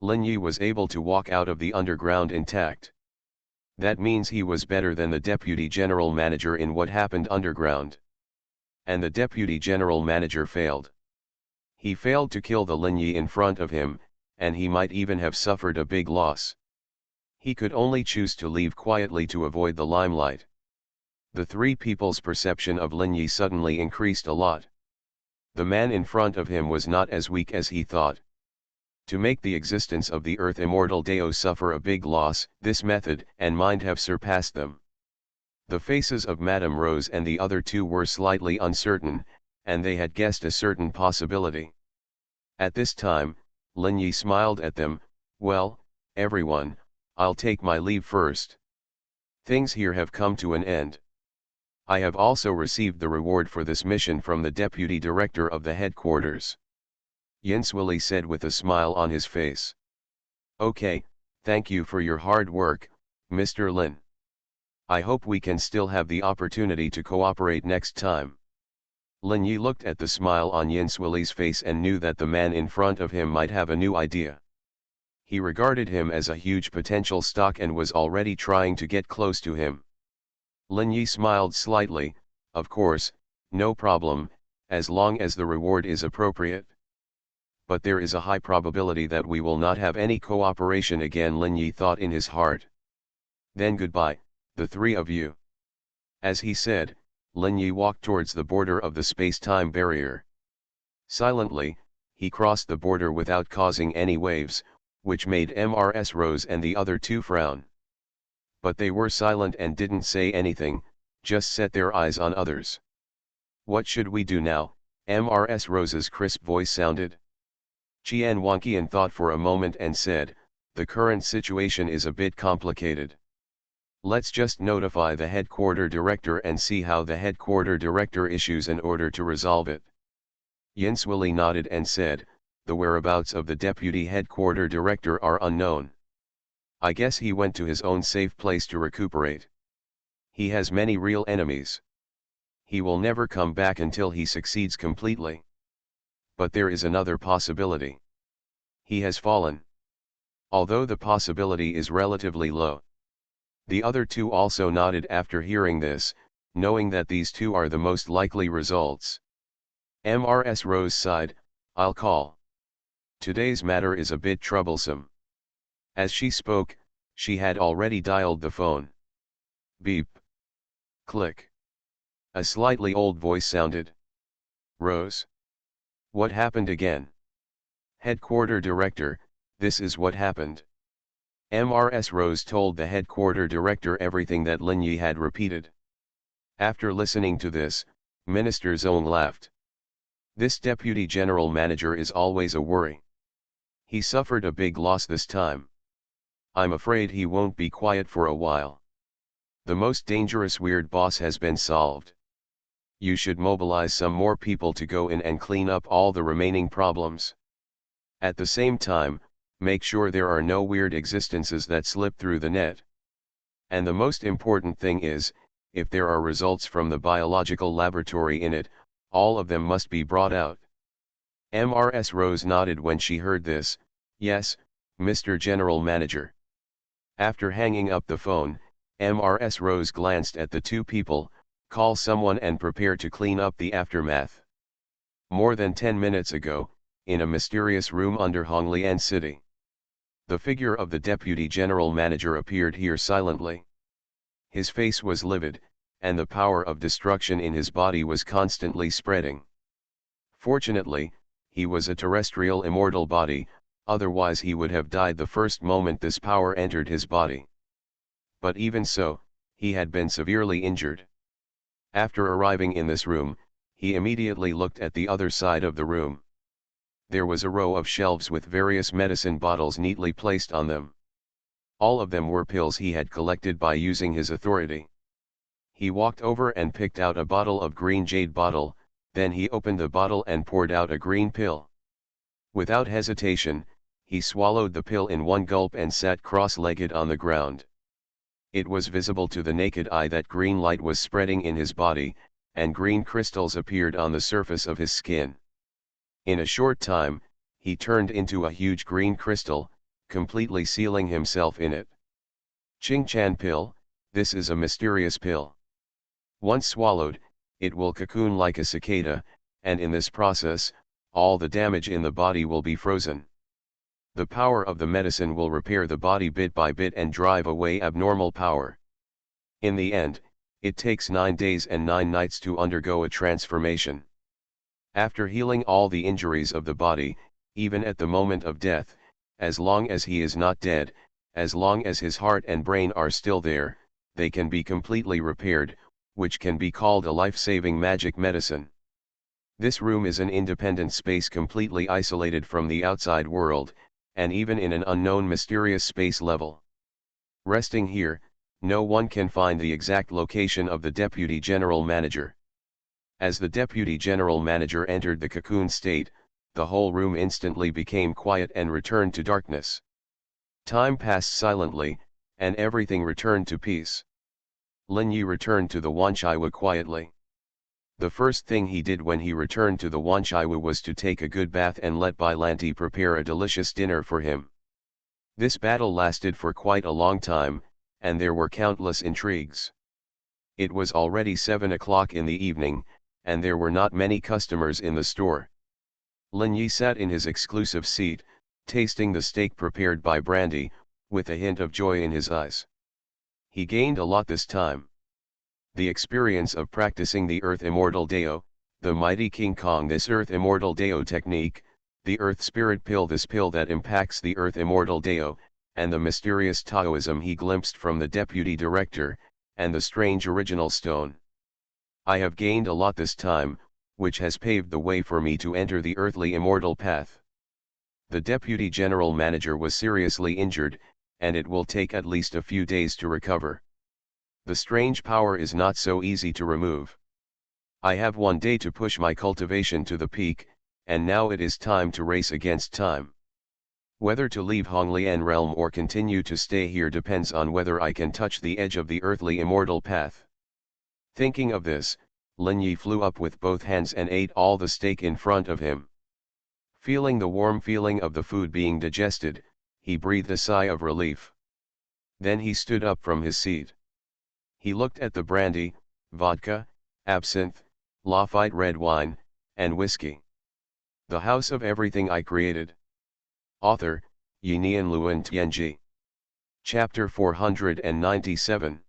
Lin Yi was able to walk out of the underground intact. That means he was better than the deputy general manager in what happened underground. And the deputy general manager failed. He failed to kill the Lin Yi in front of him, and he might even have suffered a big loss. He could only choose to leave quietly to avoid the limelight. The three people's perception of Lin Yi suddenly increased a lot. The man in front of him was not as weak as he thought. To make the existence of the earth immortal Deo suffer a big loss, this method and mind have surpassed them. The faces of Madame Rose and the other two were slightly uncertain, and they had guessed a certain possibility. At this time, Lin Yi smiled at them. Well, everyone, I'll take my leave first. Things here have come to an end. I have also received the reward for this mission from the deputy director of the headquarters. Yinswili said with a smile on his face. Okay, thank you for your hard work, Mr. Lin. I hope we can still have the opportunity to cooperate next time. Lin Yi looked at the smile on Yinswili's face and knew that the man in front of him might have a new idea. He regarded him as a huge potential stock and was already trying to get close to him. Lin Yi smiled slightly. Of course, no problem, as long as the reward is appropriate. But there is a high probability that we will not have any cooperation again, Lin Yi thought in his heart. Then goodbye, the three of you. As he said, Lin Yi walked towards the border of the space-time barrier. Silently, he crossed the border without causing any waves, which made Mrs. Rose and the other two frown. But they were silent and didn't say anything, just set their eyes on others. What should we do now? Mrs. Rose's crisp voice sounded. Xuanhuan thought for a moment and said, the current situation is a bit complicated. Let's just notify the headquarter director and see how the headquarter director issues an order to resolve it. Yinswili nodded and said, the whereabouts of the deputy headquarter director are unknown. I guess he went to his own safe place to recuperate. He has many real enemies. He will never come back until he succeeds completely. But there is another possibility. He has fallen. Although the possibility is relatively low. The other two also nodded after hearing this, knowing that these two are the most likely results. Mrs. Rose sighed, I'll call. Today's matter is a bit troublesome. As she spoke, she had already dialed the phone. Beep. Click. A slightly old voice sounded. Rose? What happened again? Headquarter director, this is what happened. Mrs. Rose told the headquarter director everything that Lin Yi had repeated. After listening to this, Minister Zong laughed. This deputy general manager is always a worry. He suffered a big loss this time. I'm afraid he won't be quiet for a while. The most dangerous weird boss has been solved. You should mobilize some more people to go in and clean up all the remaining problems. At the same time, make sure there are no weird existences that slip through the net. And the most important thing is, if there are results from the biological laboratory in it, all of them must be brought out. Ms. Rose nodded when she heard this. Yes, Mr. General Manager. After hanging up the phone, Ms. Rose glanced at the two people, call someone and prepare to clean up the aftermath. More than 10 minutes ago, in a mysterious room under Honglian City, the figure of the Deputy General Manager appeared here silently. His face was livid, and the power of destruction in his body was constantly spreading. Fortunately, he was a terrestrial immortal body, otherwise he would have died the first moment this power entered his body. But even so, he had been severely injured. After arriving in this room, he immediately looked at the other side of the room. There was a row of shelves with various medicine bottles neatly placed on them. All of them were pills he had collected by using his authority. He walked over and picked out a bottle of green jade bottle, then he opened the bottle and poured out a green pill. Without hesitation, he swallowed the pill in one gulp and sat cross-legged on the ground. It was visible to the naked eye that green light was spreading in his body, and green crystals appeared on the surface of his skin. In a short time, he turned into a huge green crystal, completely sealing himself in it. Ching-chan pill, this is a mysterious pill. Once swallowed, it will cocoon like a cicada, and in this process, all the damage in the body will be frozen. The power of the medicine will repair the body bit by bit and drive away abnormal power. In the end, it takes 9 days and 9 nights to undergo a transformation. After healing all the injuries of the body, even at the moment of death, as long as he is not dead, as long as his heart and brain are still there, they can be completely repaired, which can be called a life-saving magic medicine. This room is an independent space completely isolated from the outside world, and even in an unknown mysterious space level. Resting here, no one can find the exact location of the Deputy General Manager. As the Deputy General Manager entered the cocoon state, the whole room instantly became quiet and returned to darkness. Time passed silently, and everything returned to peace. Lin Yi returned to the Wanchaiwu quietly. The first thing he did when he returned to the Wanchaiwu was to take a good bath and let Bai Lanti prepare a delicious dinner for him. This battle lasted for quite a long time, and there were countless intrigues. It was already 7 o'clock in the evening, and there were not many customers in the store. Lin Yi sat in his exclusive seat, tasting the steak prepared by Brandy, with a hint of joy in his eyes. He gained a lot this time. The experience of practicing the Earth Immortal Dao, the mighty King Kong, this Earth Immortal Dao technique, the Earth Spirit Pill, this pill that impacts the Earth Immortal Dao, and the mysterious Taoism he glimpsed from the Deputy Director, and the strange original stone. I have gained a lot this time, which has paved the way for me to enter the earthly immortal path. The Deputy General Manager was seriously injured, and it will take at least a few days to recover. The strange power is not so easy to remove. I have 1 day to push my cultivation to the peak, and now it is time to race against time. Whether to leave Honglian realm or continue to stay here depends on whether I can touch the edge of the earthly immortal path. Thinking of this, Lin Yi flew up with both hands and ate all the steak in front of him. Feeling the warm feeling of the food being digested, he breathed a sigh of relief. Then he stood up from his seat. He looked at the brandy, vodka, absinthe, Lafite red wine, and whiskey. The House of Everything I Created. Author, Yinian Luan Tianji. Chapter 497.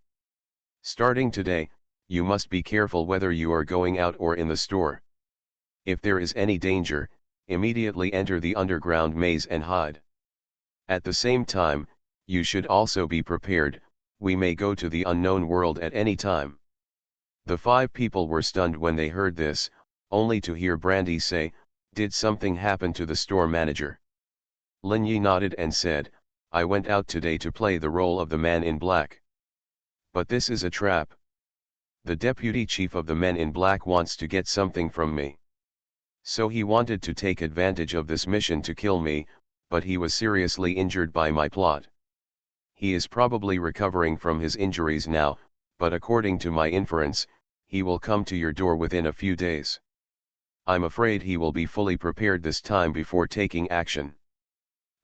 Starting today, you must be careful whether you are going out or in the store. If there is any danger, immediately enter the underground maze and hide. At the same time, you should also be prepared, we may go to the unknown world at any time. The 5 people were stunned when they heard this, only to hear Brandy say, "Did something happen to the store manager?" Lin Yi nodded and said, "I went out today to play the role of the man in black. But this is a trap. The deputy chief of the men in black wants to get something from me. So he wanted to take advantage of this mission to kill me, but he was seriously injured by my plot. He is probably recovering from his injuries now, but according to my inference, he will come to your door within a few days. I'm afraid he will be fully prepared this time before taking action.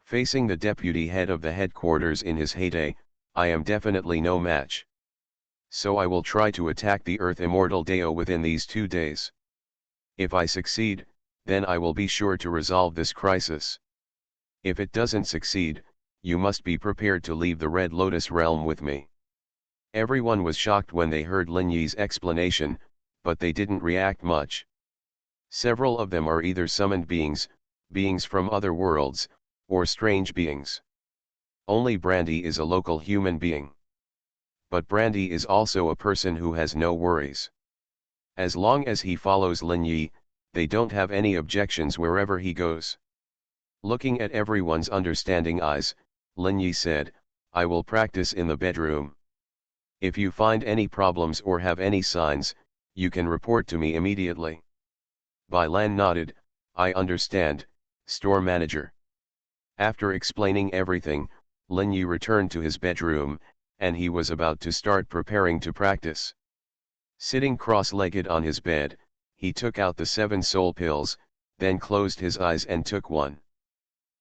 Facing the deputy head of the headquarters in his heyday, I am definitely no match. So I will try to attack the Earth Immortal Deo within these 2 days. If I succeed, then I will be sure to resolve this crisis. If it doesn't succeed, you must be prepared to leave the Red Lotus realm with me. Everyone was shocked when they heard Lin Yi's explanation, but they didn't react much. Several of them are either summoned beings, beings from other worlds, or strange beings. Only Brandy is a local human being. But Brandy is also a person who has no worries. As long as he follows Lin Yi, they don't have any objections wherever he goes. Looking at everyone's understanding eyes, Lin Yi said, I will practice in the bedroom. If you find any problems or have any signs, you can report to me immediately. Bai Lan nodded, I understand, store manager. After explaining everything, Lin Yi returned to his bedroom, and he was about to start preparing to practice. Sitting cross-legged on his bed, he took out the 7 soul pills, then closed his eyes and took one.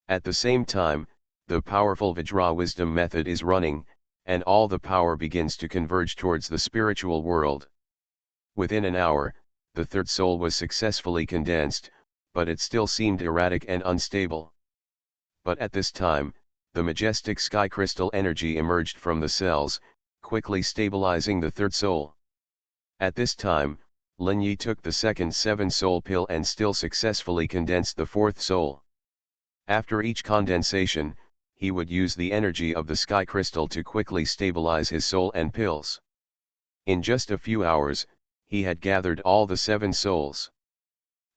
At the same time, the powerful Vajra wisdom method is running, and all the power begins to converge towards the spiritual world. Within an hour, the third soul was successfully condensed, but it still seemed erratic and unstable. But at this time, the majestic sky crystal energy emerged from the cells, quickly stabilizing the third soul. At this time, Lin Yi took the second 7 soul pill and still successfully condensed the fourth soul. After each condensation, he would use the energy of the sky crystal to quickly stabilize his soul and pills. In just a few hours, he had gathered all the 7 souls.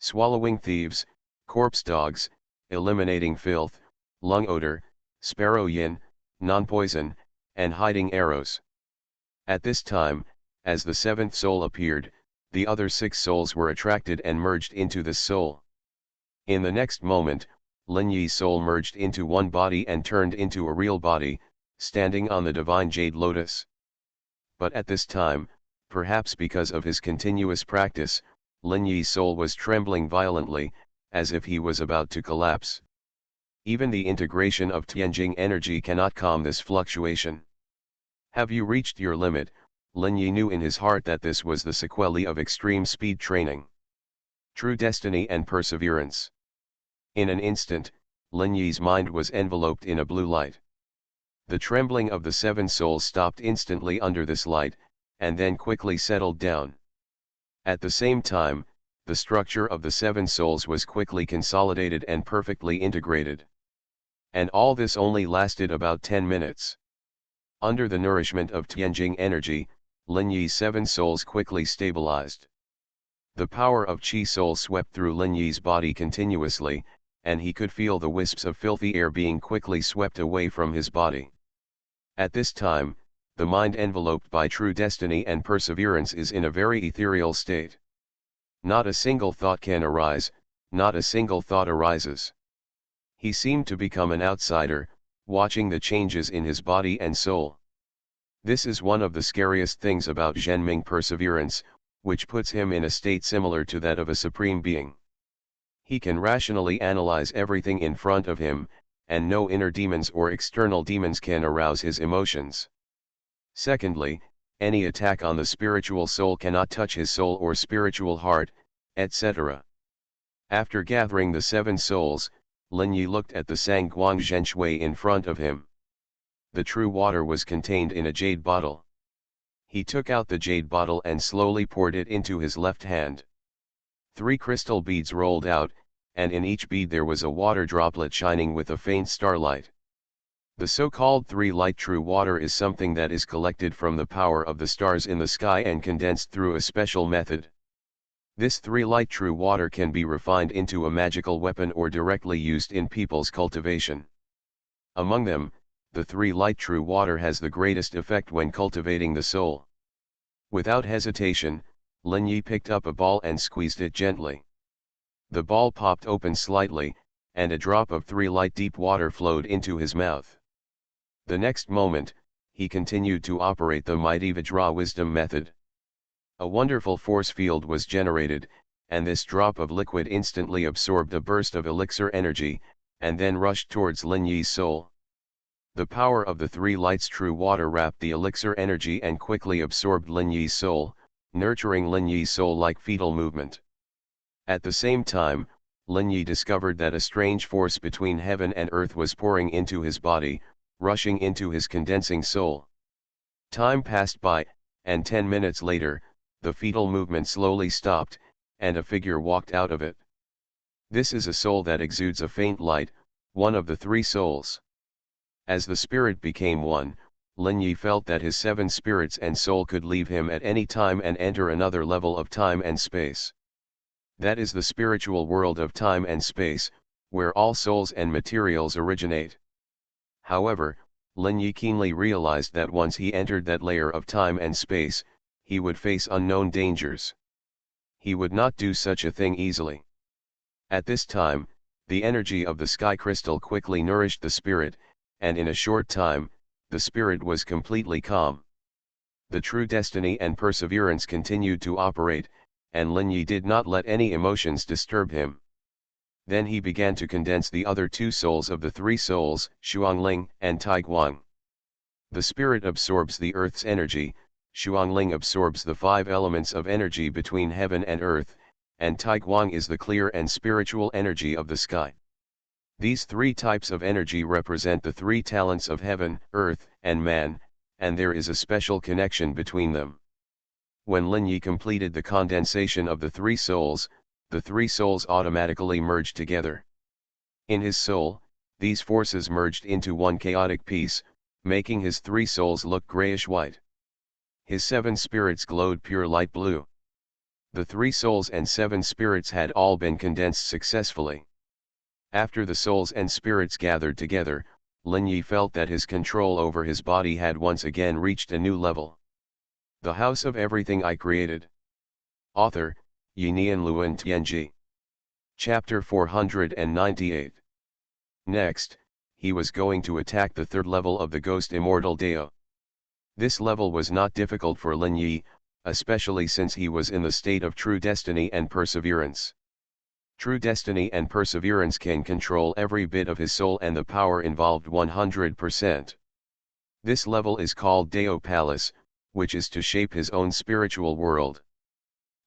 Swallowing thieves, corpse dogs, eliminating filth, lung odor, sparrow yin, non-poison, and hiding arrows. At this time, as the 7th soul appeared, the other 6 souls were attracted and merged into this soul. In the next moment, Lin Yi's soul merged into one body and turned into a real body, standing on the divine jade lotus. But at this time, perhaps because of his continuous practice, Lin Yi's soul was trembling violently, as if he was about to collapse. Even the integration of Tianjing energy cannot calm this fluctuation. Have you reached your limit? Lin Yi knew in his heart that this was the sequelae of extreme speed training. True destiny and perseverance. In an instant, Lin Yi's mind was enveloped in a blue light. The trembling of the 7 souls stopped instantly under this light, and then quickly settled down. At the same time, the structure of the 7 souls was quickly consolidated and perfectly integrated. And all this only lasted about 10 minutes. Under the nourishment of Tianjing energy, Lin Yi's 7 souls quickly stabilized. The power of Qi soul swept through Lin Yi's body continuously, and he could feel the wisps of filthy air being quickly swept away from his body. At this time, the mind enveloped by true destiny and perseverance is in a very ethereal state. Not a single thought can arise, not a single thought arises. He seemed to become an outsider, watching the changes in his body and soul. This is one of the scariest things about Zhenming perseverance, which puts him in a state similar to that of a supreme being. He can rationally analyze everything in front of him, and no inner demons or external demons can arouse his emotions. Secondly, any attack on the spiritual soul cannot touch his soul or spiritual heart, etc. After gathering the 7 souls, Lin Yi looked at the Sangguang Zhenshui in front of him. The true water was contained in a jade bottle. He took out the jade bottle and slowly poured it into his left hand. 3 crystal beads rolled out, and in each bead there was a water droplet shining with a faint starlight. The so-called 3 light true water is something that is collected from the power of the stars in the sky and condensed through a special method. This 3 light true water can be refined into a magical weapon or directly used in people's cultivation. Among them, the 3 light true water has the greatest effect when cultivating the soul. Without hesitation, Lin Yi picked up a ball and squeezed it gently. The ball popped open slightly, and a drop of 3 light deep water flowed into his mouth. The next moment, he continued to operate the mighty Vajra wisdom method. A wonderful force field was generated, and this drop of liquid instantly absorbed a burst of elixir energy, and then rushed towards Lin Yi's soul. The power of the three lights true water wrapped the elixir energy and quickly absorbed Lin Yi's soul, nurturing Lin Yi's soul like fetal movement. At the same time, Lin Yi discovered that a strange force between heaven and earth was pouring into his body, rushing into his condensing soul. Time passed by, and 10 minutes later, the fetal movement slowly stopped, and a figure walked out of it. This is a soul that exudes a faint light, one of the three souls. As the spirit became one, Lin Yi felt that his 7 spirits and soul could leave him at any time and enter another level of time and space. That is the spiritual world of time and space, where all souls and materials originate. However, Lin Yi keenly realized that once he entered that layer of time and space, he would face unknown dangers. He would not do such a thing easily. At this time, the energy of the sky crystal quickly nourished the spirit, and in a short time, the spirit was completely calm. The true destiny and perseverance continued to operate, and Lin Yi did not let any emotions disturb him. Then he began to condense the other 2 souls of the 3 souls, Xuanling and Taiguang. The spirit absorbs the earth's energy, Xuanling absorbs the 5 elements of energy between heaven and earth, and Taiguang is the clear and spiritual energy of the sky. These 3 types of energy represent the 3 talents of heaven, earth, and man, and there is a special connection between them. When Lin Yi completed the condensation of the 3 souls, the 3 souls automatically merged together. In his soul, these forces merged into one chaotic piece, making his 3 souls look grayish-white. His 7 spirits glowed pure light blue. The 3 souls and 7 spirits had all been condensed successfully. After the souls and spirits gathered together, Lin Yi felt that his control over his body had once again reached a new level. The House of Everything I Created. Author, Yinian Luan Tianji. Chapter 498. Next, he was going to attack the 3rd level of the Ghost Immortal Dao. This level was not difficult for Lin Yi, especially since he was in the state of true destiny and perseverance. True destiny and perseverance can control every bit of his soul and the power involved 100%. This level is called Dao Palace, which is to shape his own spiritual world.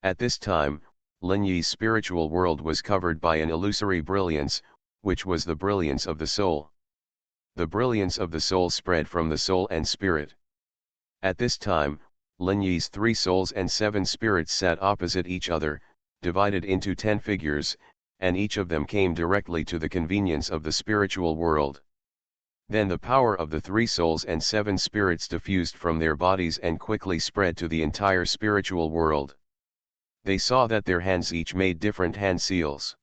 At this time, Lin Yi's spiritual world was covered by an illusory brilliance, which was the brilliance of the soul. The brilliance of the soul spread from the soul and spirit. At this time, Lin Yi's 3 souls and 7 spirits sat opposite each other, divided into 10 figures, and each of them came directly to the convenience of the spiritual world. Then the power of the 3 souls and 7 spirits diffused from their bodies and quickly spread to the entire spiritual world. They saw that their hands each made different hand seals.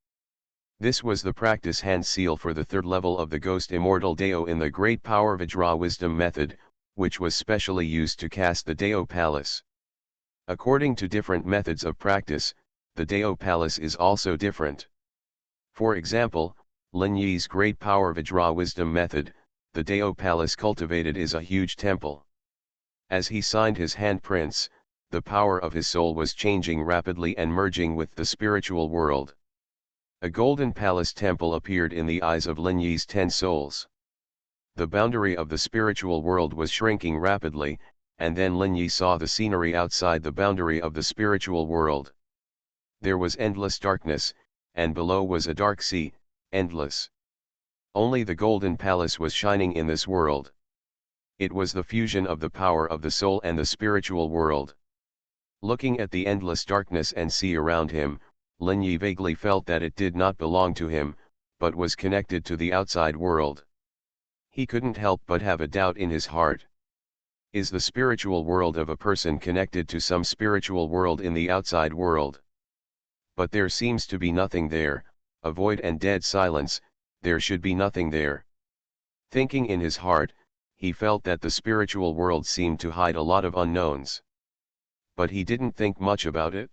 This was the practice hand seal for the 3rd level of the Ghost Immortal Dao in the Great Power Vajra Wisdom method, which was specially used to cast the Dao Palace. According to different methods of practice, the Dao Palace is also different. For example, Lin Yi's Great Power Vajra Wisdom method, the Dao Palace cultivated is a huge temple. As he signed his handprints, the power of his soul was changing rapidly and merging with the spiritual world. A golden palace temple appeared in the eyes of Lin Yi's 10 souls. The boundary of the spiritual world was shrinking rapidly, and then Lin Yi saw the scenery outside the boundary of the spiritual world. There was endless darkness, and below was a dark sea, endless. Only the golden palace was shining in this world. It was the fusion of the power of the soul and the spiritual world. Looking at the endless darkness and sea around him, Lin Yi vaguely felt that it did not belong to him, but was connected to the outside world. He couldn't help but have a doubt in his heart. Is the spiritual world of a person connected to some spiritual world in the outside world? But there seems to be nothing there, a void and dead silence, there should be nothing there. Thinking in his heart, he felt that the spiritual world seemed to hide a lot of unknowns. But he didn't think much about it.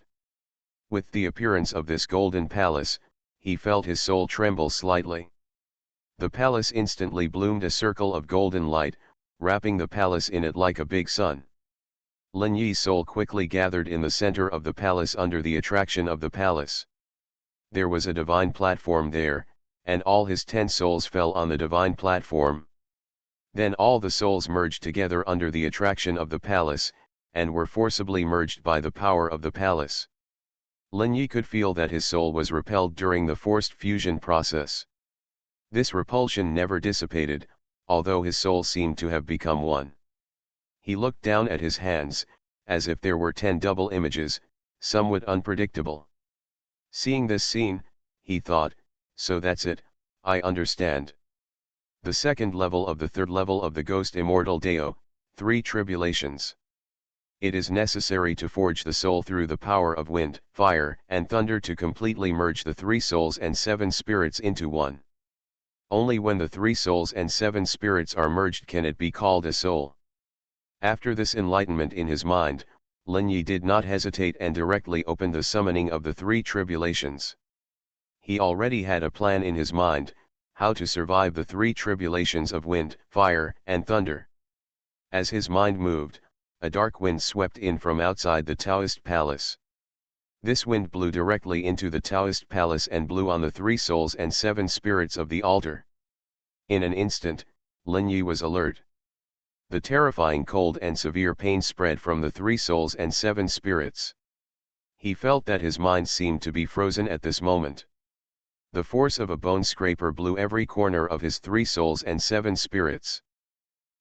With the appearance of this golden palace, he felt his soul tremble slightly. The palace instantly bloomed a circle of golden light, wrapping the palace in it like a big sun. Lin Yi's soul quickly gathered in the center of the palace under the attraction of the palace. There was a divine platform there, and all his 10 souls fell on the divine platform. Then all the souls merged together under the attraction of the palace, and were forcibly merged by the power of the palace. Lin Yi could feel that his soul was repelled during the forced fusion process. This repulsion never dissipated, although his soul seemed to have become one. He looked down at his hands, as if there were 10 double images, somewhat unpredictable. Seeing this scene, he thought, so that's it, I understand. The second level of the third level of the Ghost Immortal Dao, 3 tribulations. It is necessary to forge the soul through the power of wind, fire, and thunder to completely merge the 3 souls and 7 spirits into one. Only when the 3 souls and 7 spirits are merged can it be called a soul. After this enlightenment in his mind, Lin Yi did not hesitate and directly opened the summoning of the 3 tribulations. He already had a plan in his mind, how to survive the 3 tribulations of wind, fire, and thunder. As his mind moved, a dark wind swept in from outside the Taoist palace. This wind blew directly into the Taoist palace and blew on the 3 souls and 7 spirits of the altar. In an instant, Lin Yi was alert. The terrifying cold and severe pain spread from the 3 souls and 7 spirits. He felt that his mind seemed to be frozen at this moment. The force of a bone scraper blew every corner of his 3 souls and 7 spirits.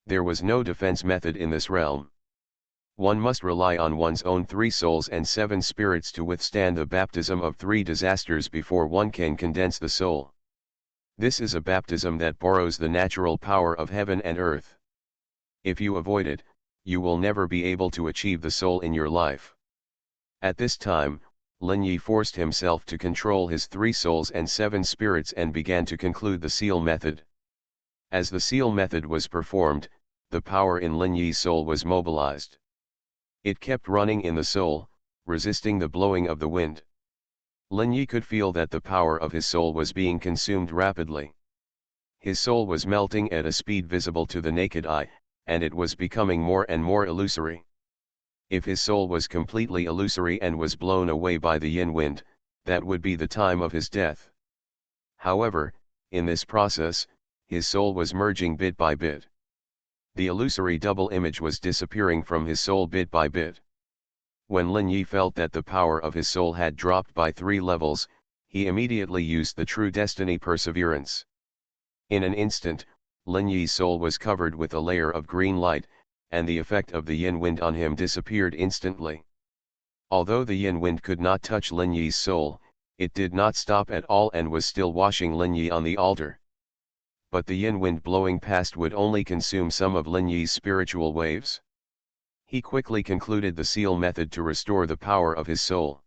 There was no defense method in this realm. One must rely on one's own 3 souls and 7 spirits to withstand the baptism of 3 disasters before one can condense the soul. This is a baptism that borrows the natural power of heaven and earth. If you avoid it, you will never be able to achieve the soul in your life. At this time, Lin Yi forced himself to control his 3 souls and 7 spirits and began to conclude the seal method. As the seal method was performed, the power in Lin Yi's soul was mobilized. It kept running in the soul, resisting the blowing of the wind. Lin Yi could feel that the power of his soul was being consumed rapidly. His soul was melting at a speed visible to the naked eye, and it was becoming more and more illusory. If his soul was completely illusory and was blown away by the yin wind, that would be the time of his death. However, in this process, his soul was merging bit by bit. The illusory double image was disappearing from his soul bit by bit. When Lin Yi felt that the power of his soul had dropped by 3 levels, he immediately used the True Destiny Perseverance. In an instant, Lin Yi's soul was covered with a layer of green light, and the effect of the yin wind on him disappeared instantly. Although the yin wind could not touch Lin Yi's soul, it did not stop at all and was still washing Lin Yi on the altar. But the yin wind blowing past would only consume some of Lin Yi's spiritual waves. He quickly concluded the seal method to restore the power of his soul.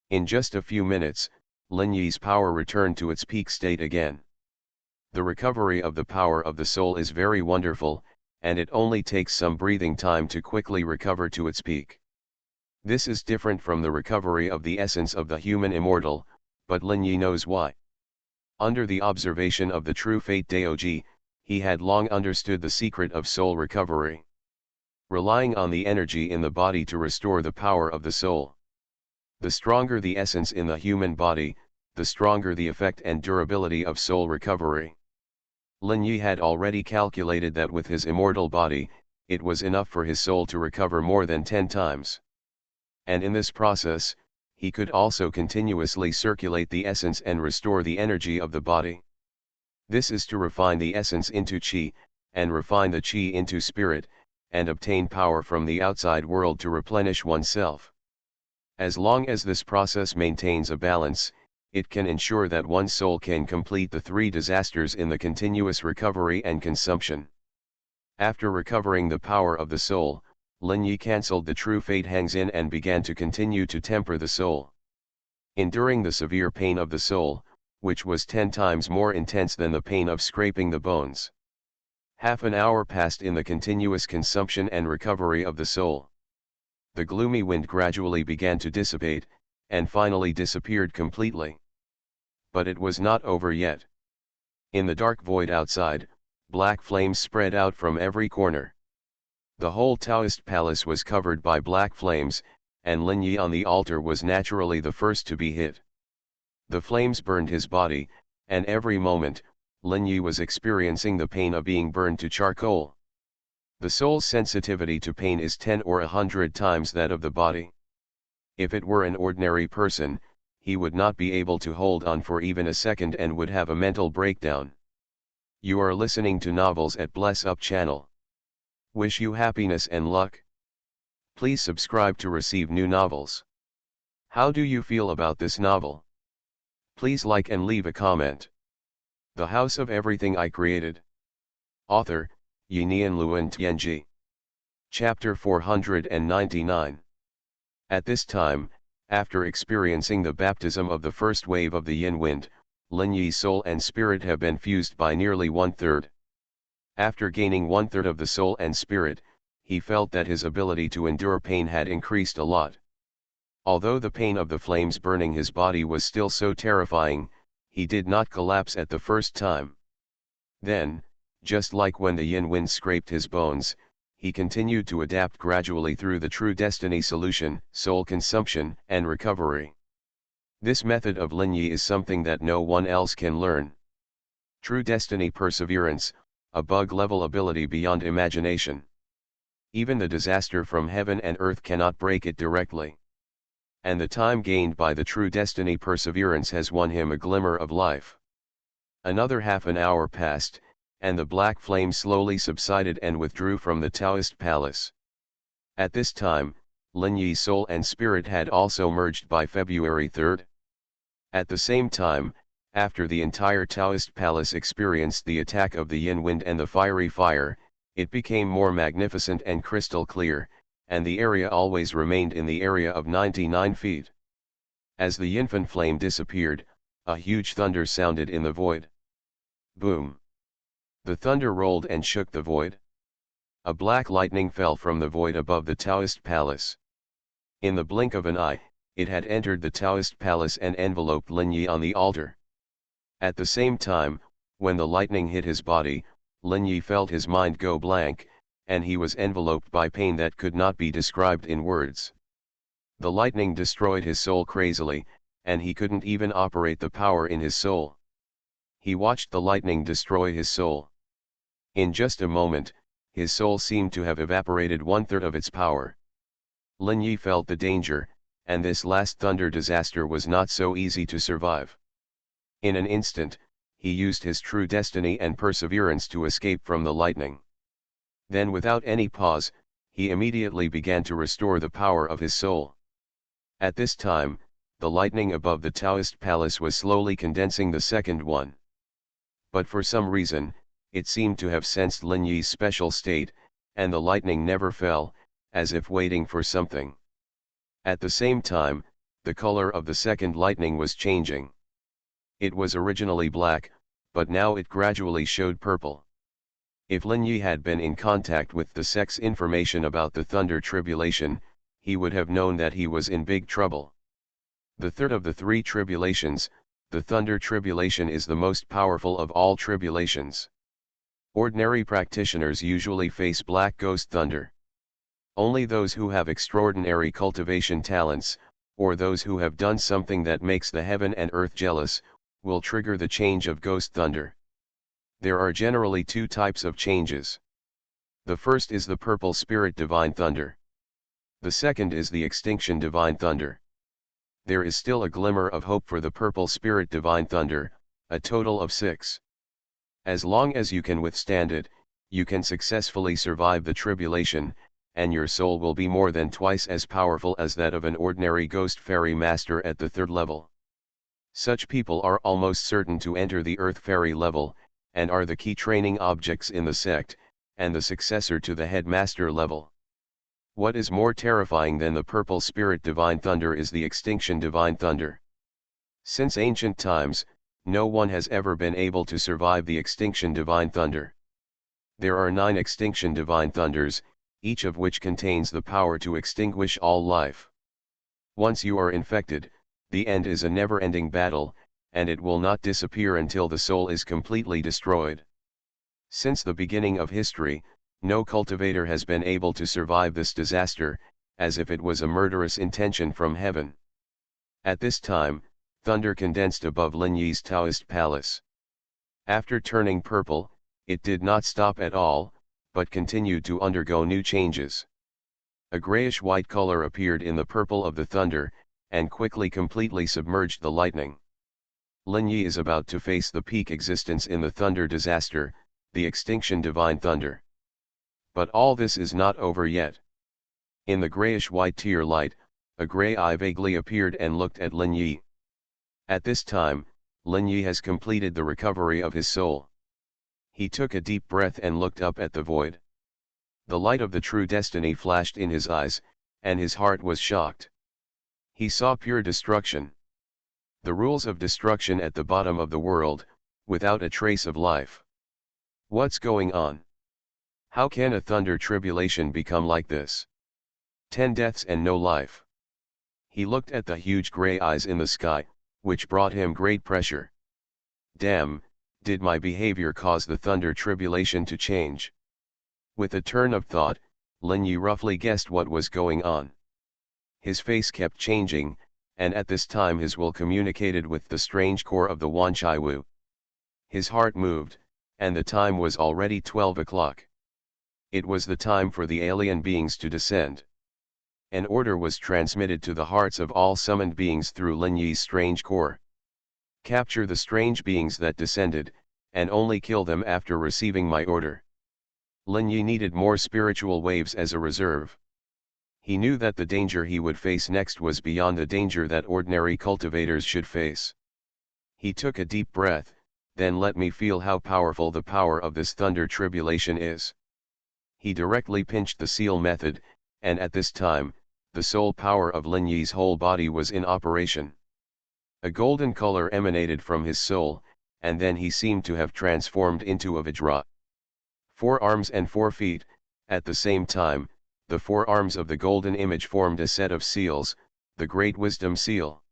In just a few minutes, Lin Yi's power returned to its peak state again. The recovery of the power of the soul is very wonderful, and it only takes some breathing time to quickly recover to its peak. This is different from the recovery of the essence of the human immortal, but Lin Yi knows why. Under the observation of the true Fate Daoji, he had long understood the secret of soul recovery. Relying on the energy in the body to restore the power of the soul. The stronger the essence in the human body, the stronger the effect and durability of soul recovery. Lin Yi had already calculated that with his immortal body, it was enough for his soul to recover more than 10 times. And in this process, he could also continuously circulate the essence and restore the energy of the body. This is to refine the essence into qi, and refine the qi into spirit, and obtain power from the outside world to replenish oneself. As long as this process maintains a balance, it can ensure that one's soul can complete the 3 disasters in the continuous recovery and consumption. After recovering the power of the soul, Lin Yi cancelled the true fate hangzin and began to continue to temper the soul. Enduring the severe pain of the soul, which was 10 times more intense than the pain of scraping the bones. Half an hour passed in the continuous consumption and recovery of the soul. The gloomy wind gradually began to dissipate, and finally disappeared completely. But it was not over yet. In the dark void outside, Black flames spread out from every corner. The whole Taoist palace was covered by black flames, and Lin Yi on the altar was naturally the first to be hit. The flames burned his body, and every moment, Lin Yi was experiencing the pain of being burned to charcoal. The soul's sensitivity to pain is 10 or 100 times that of the body. If it were an ordinary person, he would not be able to hold on for even a second and would have a mental breakdown. You are listening to Novels at Bless Up channel. Wish you happiness and luck. Please subscribe to receive new novels. How do you feel about this novel? Please like and leave a comment. The House of Everything I Created. Author, Yinian Luan Tianji. Chapter 499. At this time, after experiencing the baptism of the first wave of the yin wind, Lin Yi's soul and spirit have been fused by nearly 1/3. After gaining 1/3 of the soul and spirit, he felt that his ability to endure pain had increased a lot. Although the pain of the flames burning his body was still so terrifying, he did not collapse at the first time. Then, just like when the yin wind scraped his bones, he continued to adapt gradually through the true destiny solution, soul consumption, and recovery. This method of Lin Yi is something that no one else can learn. True destiny perseverance, a bug-level ability beyond imagination. Even the disaster from heaven and earth cannot break it directly. And the time gained by the true destiny perseverance has won him a glimmer of life. Another half an hour passed, and the black flame slowly subsided and withdrew from the Taoist palace. At this time, Lin Yi's soul and spirit had also merged by February 3rd. At the same time, after the entire Taoist palace experienced the attack of the yin wind and the fiery fire, it became more magnificent and crystal clear, and the area always remained in the area of 99 feet. As the yinfen flame disappeared, a huge thunder sounded in the void. Boom! The thunder rolled and shook the void. A black lightning fell from the void above the Taoist palace. In the blink of an eye, it had entered the Taoist palace and enveloped Lin Yi on the altar. At the same time, when the lightning hit his body, Lin Yi felt his mind go blank, and he was enveloped by pain that could not be described in words. The lightning destroyed his soul crazily, and he couldn't even operate the power in his soul. He watched the lightning destroy his soul. In just a moment, his soul seemed to have evaporated 1/3 of its power. Lin Yi felt the danger, and this last thunder disaster was not so easy to survive. In an instant, he used his true destiny and perseverance to escape from the lightning. Then without any pause, he immediately began to restore the power of his soul. At this time, the lightning above the Taoist palace was slowly condensing the second one. But for some reason, it seemed to have sensed Lin Yi's special state, and the lightning never fell, as if waiting for something. At the same time, the color of the second lightning was changing. It was originally black, but now it gradually showed purple. If Lin Yi had been in contact with the sect's information about the thunder tribulation, he would have known that he was in big trouble. The third of the 3 tribulations, the thunder tribulation, is the most powerful of all tribulations. Ordinary practitioners usually face black ghost thunder. Only those who have extraordinary cultivation talents, or those who have done something that makes the heaven and earth jealous, will trigger the change of ghost thunder. There are generally 2 types of changes. The first is the purple spirit divine thunder. The second is the extinction divine thunder. There is still a glimmer of hope for the purple spirit divine thunder, a total of 6. As long as you can withstand it, you can successfully survive the tribulation, and your soul will be more than twice as powerful as that of an ordinary ghost fairy master at the 3rd level. Such people are almost certain to enter the earth fairy level, and are the key training objects in the sect, and the successor to the headmaster level. What is more terrifying than the purple spirit divine thunder is the extinction divine thunder. Since ancient times, no one has ever been able to survive the extinction divine thunder. There are 9 extinction divine thunders, each of which contains the power to extinguish all life. Once you are infected, the end is a never-ending battle, and it will not disappear until the soul is completely destroyed. Since the beginning of history, no cultivator has been able to survive this disaster, as if it was a murderous intention from heaven. At this time, thunder condensed above Lin Yi's Taoist palace. After turning purple, it did not stop at all, but continued to undergo new changes. A grayish-white color appeared in the purple of the thunder, and quickly completely submerged the lightning. Lin Yi is about to face the peak existence in the thunder disaster, the extinction divine thunder. But all this is not over yet. In the grayish-white tear light, a gray eye vaguely appeared and looked at Lin Yi. At this time, Lin Yi has completed the recovery of his soul. He took a deep breath and looked up at the void. The light of the true destiny flashed in his eyes, and his heart was shocked. He saw pure destruction. The rules of destruction at the bottom of the world, without a trace of life. What's going on? How can a thunder tribulation become like this? 10 deaths and no life. He looked at the huge gray eyes in the sky, which brought him great pressure. Damn, did my behavior cause the thunder tribulation to change? With a turn of thought, Lin Yi roughly guessed what was going on. His face kept changing, and at this time his will communicated with the strange core of the Wanchai Wu. His heart moved, and the time was already 12 o'clock. It was the time for the alien beings to descend. An order was transmitted to the hearts of all summoned beings through Lin Yi's strange core. Capture the strange beings that descended, and only kill them after receiving my order. Lin Yi needed more spiritual waves as a reserve. He knew that the danger he would face next was beyond the danger that ordinary cultivators should face. He took a deep breath, then let me feel how powerful the power of this thunder tribulation is. He directly pinched the seal method, and at this time, the soul power of Lin Yi's whole body was in operation. A golden color emanated from his soul, and then he seemed to have transformed into a Vajra. 4 arms and 4 feet, at the same time, the 4 arms of the golden image formed a set of seals, the Great Wisdom Seal.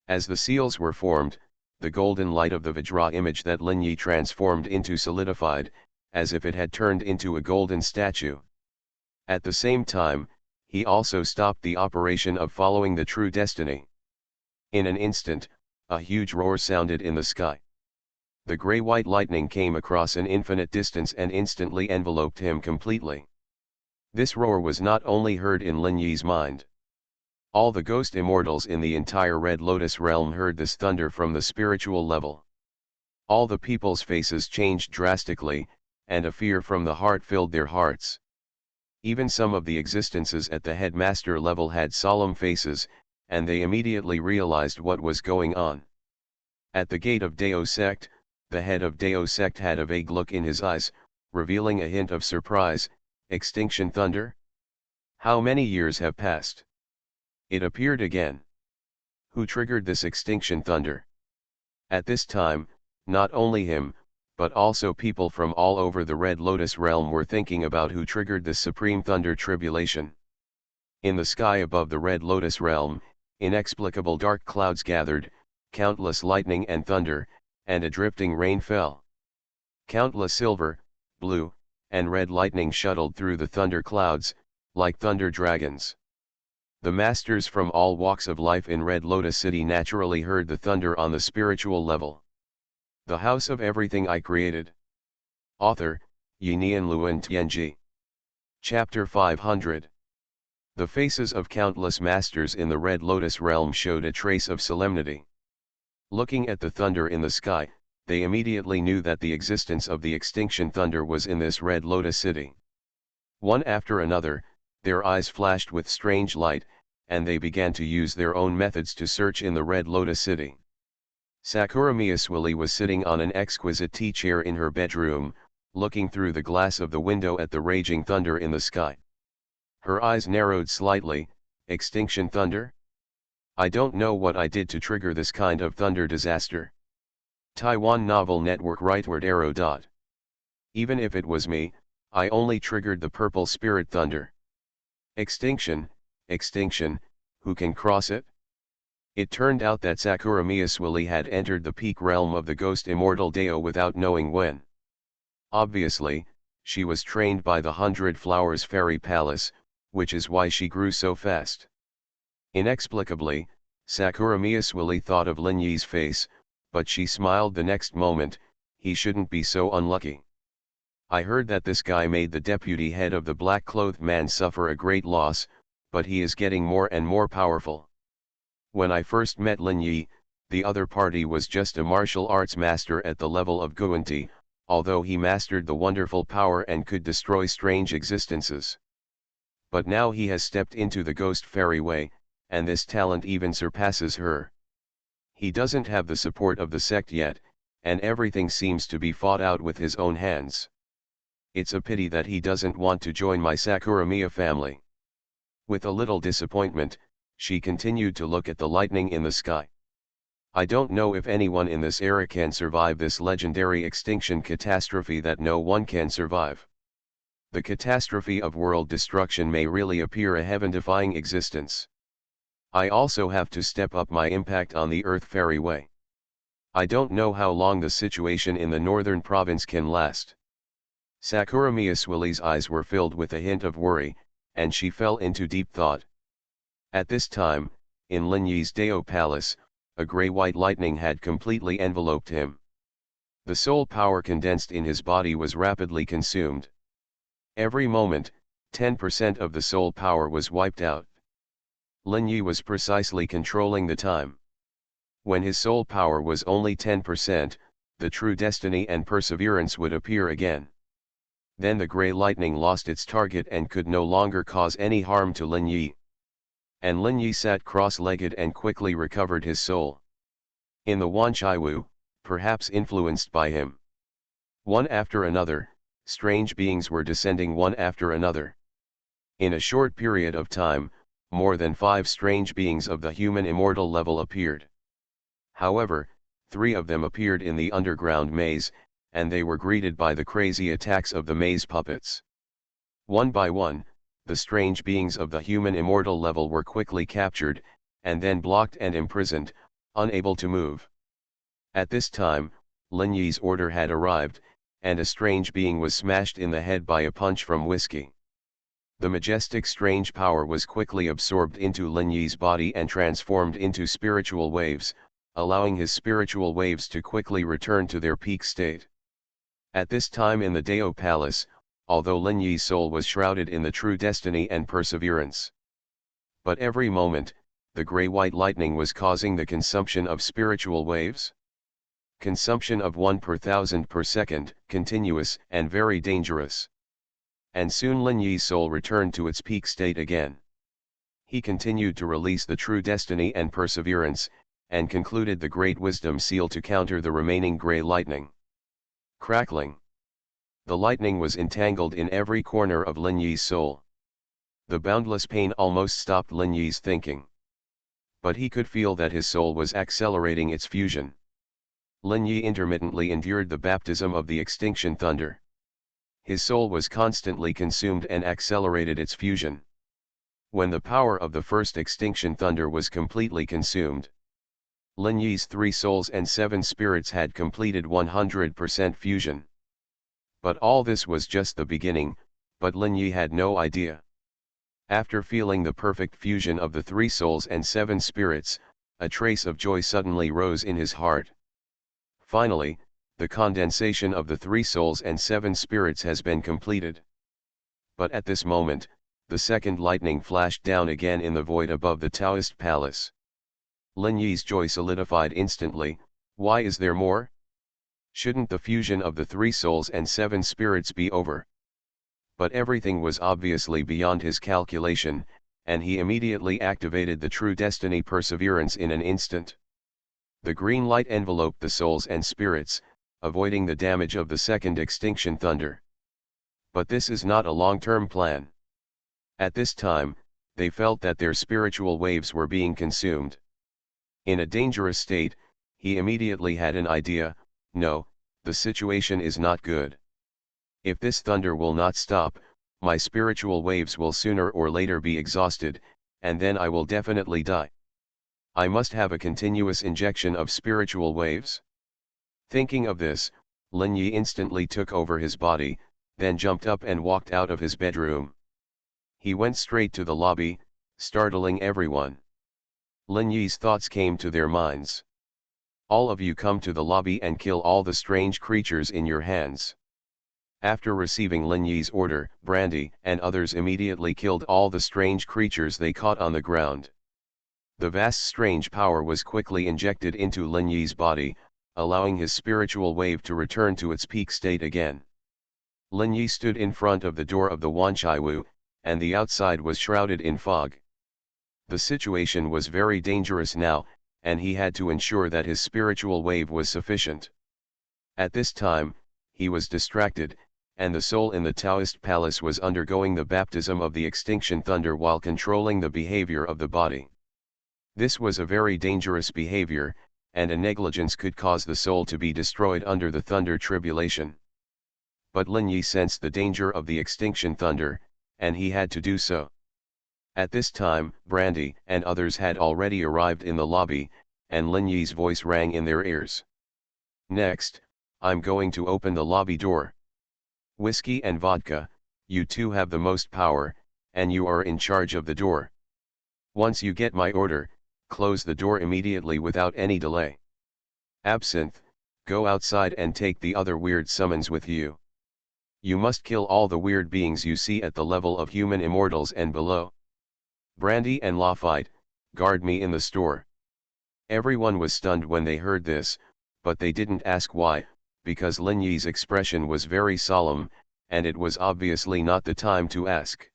As the seals were formed, the golden light of the Vajra image that Lin Yi transformed into solidified, as if it had turned into a golden statue. At the same time, he also stopped the operation of following the true destiny. In an instant, a huge roar sounded in the sky. The gray-white lightning came across an infinite distance and instantly enveloped him completely. This roar was not only heard in Lin Yi's mind. All the ghost immortals in the entire Red Lotus realm heard this thunder from the spiritual level. All the people's faces changed drastically, and a fear from the heart filled their hearts. Even some of the existences at the headmaster level had solemn faces, and they immediately realized what was going on. At the gate of Dao sect, the head of Dao sect had a vague look in his eyes, revealing a hint of surprise. Extinction thunder? How many years have passed? It appeared again. Who triggered this extinction thunder? At this time, not only him, but also people from all over the Red Lotus realm were thinking about who triggered this supreme thunder tribulation. In the sky above the Red Lotus realm, inexplicable dark clouds gathered, countless lightning and thunder, and a drifting rain fell. Countless silver, blue, and red lightning shuttled through the thunder clouds, like thunder dragons. The masters from all walks of life in Red Lotus City naturally heard the thunder on the spiritual level. The House of Everything I Created. Author, Yinian Luan Tianji. Chapter 500. The faces of countless masters in the Red Lotus realm showed a trace of solemnity. Looking at the thunder in the sky, they immediately knew that the existence of the extinction thunder was in this Red Lotus city. One after another, their eyes flashed with strange light, and they began to use their own methods to search in the Red Lotus city. Sakura Miyaswili was sitting on an exquisite tea chair in her bedroom, looking through the glass of the window at the raging thunder in the sky. Her eyes narrowed slightly. Extinction thunder? I don't know what I did to trigger this kind of thunder disaster. Taiwan Novel Network Rightward Arrow. Even if it was me, I only triggered the purple spirit thunder. Extinction, extinction, who can cross it? It turned out that Sakura Miyaswili had entered the peak realm of the ghost immortal Dao without knowing when. Obviously, she was trained by the 100 Flowers Fairy Palace, which is why she grew so fast. Inexplicably, Sakura Miyaswili thought of Lin Yi's face, but she smiled the next moment. He shouldn't be so unlucky. I heard that this guy made the deputy head of the black-clothed man suffer a great loss, but he is getting more and more powerful. When I first met Lin Yi, the other party was just a martial arts master at the level of Guanti, although he mastered the wonderful power and could destroy strange existences. But now he has stepped into the ghost fairy way, and this talent even surpasses her. He doesn't have the support of the sect yet, and everything seems to be fought out with his own hands. It's a pity that he doesn't want to join my Sakura Miya family. With a little disappointment, she continued to look at the lightning in the sky. I don't know if anyone in this era can survive this legendary extinction catastrophe that no one can survive. The catastrophe of world destruction may really appear a heaven-defying existence. I also have to step up my impact on the Earth Fairy Way. I don't know how long the situation in the northern province can last. Sakura Miyaswili's eyes were filled with a hint of worry, and she fell into deep thought. At this time, in Lin Yi's Dao Palace, a grey-white lightning had completely enveloped him. The soul power condensed in his body was rapidly consumed. Every moment, 10% of the soul power was wiped out. Lin Yi was precisely controlling the time. When his soul power was only 10%, the true destiny and perseverance would appear again. Then the grey lightning lost its target and could no longer cause any harm to Lin Yi. And Lin Yi sat cross-legged and quickly recovered his soul. In the Wanchaiwu, perhaps influenced by him, one after another, strange beings were descending one after another. In a short period of time, more than 5 strange beings of the human immortal level appeared. However, 3 of them appeared in the underground maze, and they were greeted by the crazy attacks of the maze puppets. One by one, the strange beings of the human immortal level were quickly captured, and then blocked and imprisoned, unable to move. At this time, Lin Yi's order had arrived, and a strange being was smashed in the head by a punch from Whiskey. The majestic strange power was quickly absorbed into Lin Yi's body and transformed into spiritual waves, allowing his spiritual waves to quickly return to their peak state. At this time in the Dao Palace, although Lin Yi's soul was shrouded in the true destiny and perseverance. But every moment, the grey-white lightning was causing the consumption of spiritual waves. Consumption of 1 per 1,000 per second, continuous and very dangerous. And soon Lin Yi's soul returned to its peak state again. He continued to release the true destiny and perseverance, and concluded the great wisdom seal to counter the remaining grey lightning. Crackling. The lightning was entangled in every corner of Lin Yi's soul. The boundless pain almost stopped Lin Yi's thinking. But he could feel that his soul was accelerating its fusion. Lin Yi intermittently endured the baptism of the extinction thunder. His soul was constantly consumed and accelerated its fusion. When the power of the first extinction thunder was completely consumed, Lin Yi's 3 souls and 7 spirits had completed 100% fusion. But all this was just the beginning, but Lin Yi had no idea. After feeling the perfect fusion of the 3 souls and 7 spirits, a trace of joy suddenly rose in his heart. Finally, the condensation of the 3 souls and 7 spirits has been completed. But at this moment, the second lightning flashed down again in the void above the Taoist palace. Lin Yi's joy solidified instantly. Why is there more? Shouldn't the fusion of the 3 souls and 7 spirits be over? But everything was obviously beyond his calculation, and he immediately activated the true destiny perseverance in an instant. The green light enveloped the souls and spirits, avoiding the damage of the second extinction thunder. But this is not a long-term plan. At this time, they felt that their spiritual waves were being consumed. In a dangerous state, he immediately had an idea. No, the situation is not good. If this thunder will not stop, my spiritual waves will sooner or later be exhausted, and then I will definitely die. I must have a continuous injection of spiritual waves. Thinking of this, Lin Yi instantly took over his body, then jumped up and walked out of his bedroom. He went straight to the lobby, startling everyone. Lin Yi's thoughts came to their minds. All of you come to the lobby and kill all the strange creatures in your hands. After receiving Lin Yi's order, Brandy and others immediately killed all the strange creatures they caught on the ground. The vast strange power was quickly injected into Lin Yi's body, allowing his spiritual wave to return to its peak state again. Lin Yi stood in front of the door of the Wanchaiwu, and the outside was shrouded in fog. The situation was very dangerous now, and he had to ensure that his spiritual wave was sufficient. At this time, he was distracted, and the soul in the Taoist palace was undergoing the baptism of the extinction thunder while controlling the behavior of the body. This was a very dangerous behavior, and a negligence could cause the soul to be destroyed under the thunder tribulation. But Lin Yi sensed the danger of the extinction thunder, and he had to do so. At this time, Brandy and others had already arrived in the lobby, and Lin Yi's voice rang in their ears. Next, I'm going to open the lobby door. Whiskey and vodka, you two have the most power, and you are in charge of the door. Once you get my order, close the door immediately without any delay. Absinthe, go outside and take the other weird summons with you. You must kill all the weird beings you see at the level of human immortals and below. Brandy and Lafayette, guard me in the store. Everyone was stunned when they heard this, but they didn't ask why, because Lin Yi's expression was very solemn, and it was obviously not the time to ask.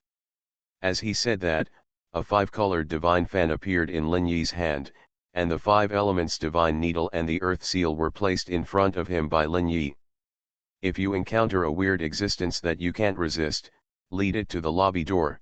As he said that, a 5-colored divine fan appeared in Lin Yi's hand, and the 5 elements divine needle and the earth seal were placed in front of him by Lin Yi. If you encounter a weird existence that you can't resist, lead it to the lobby door.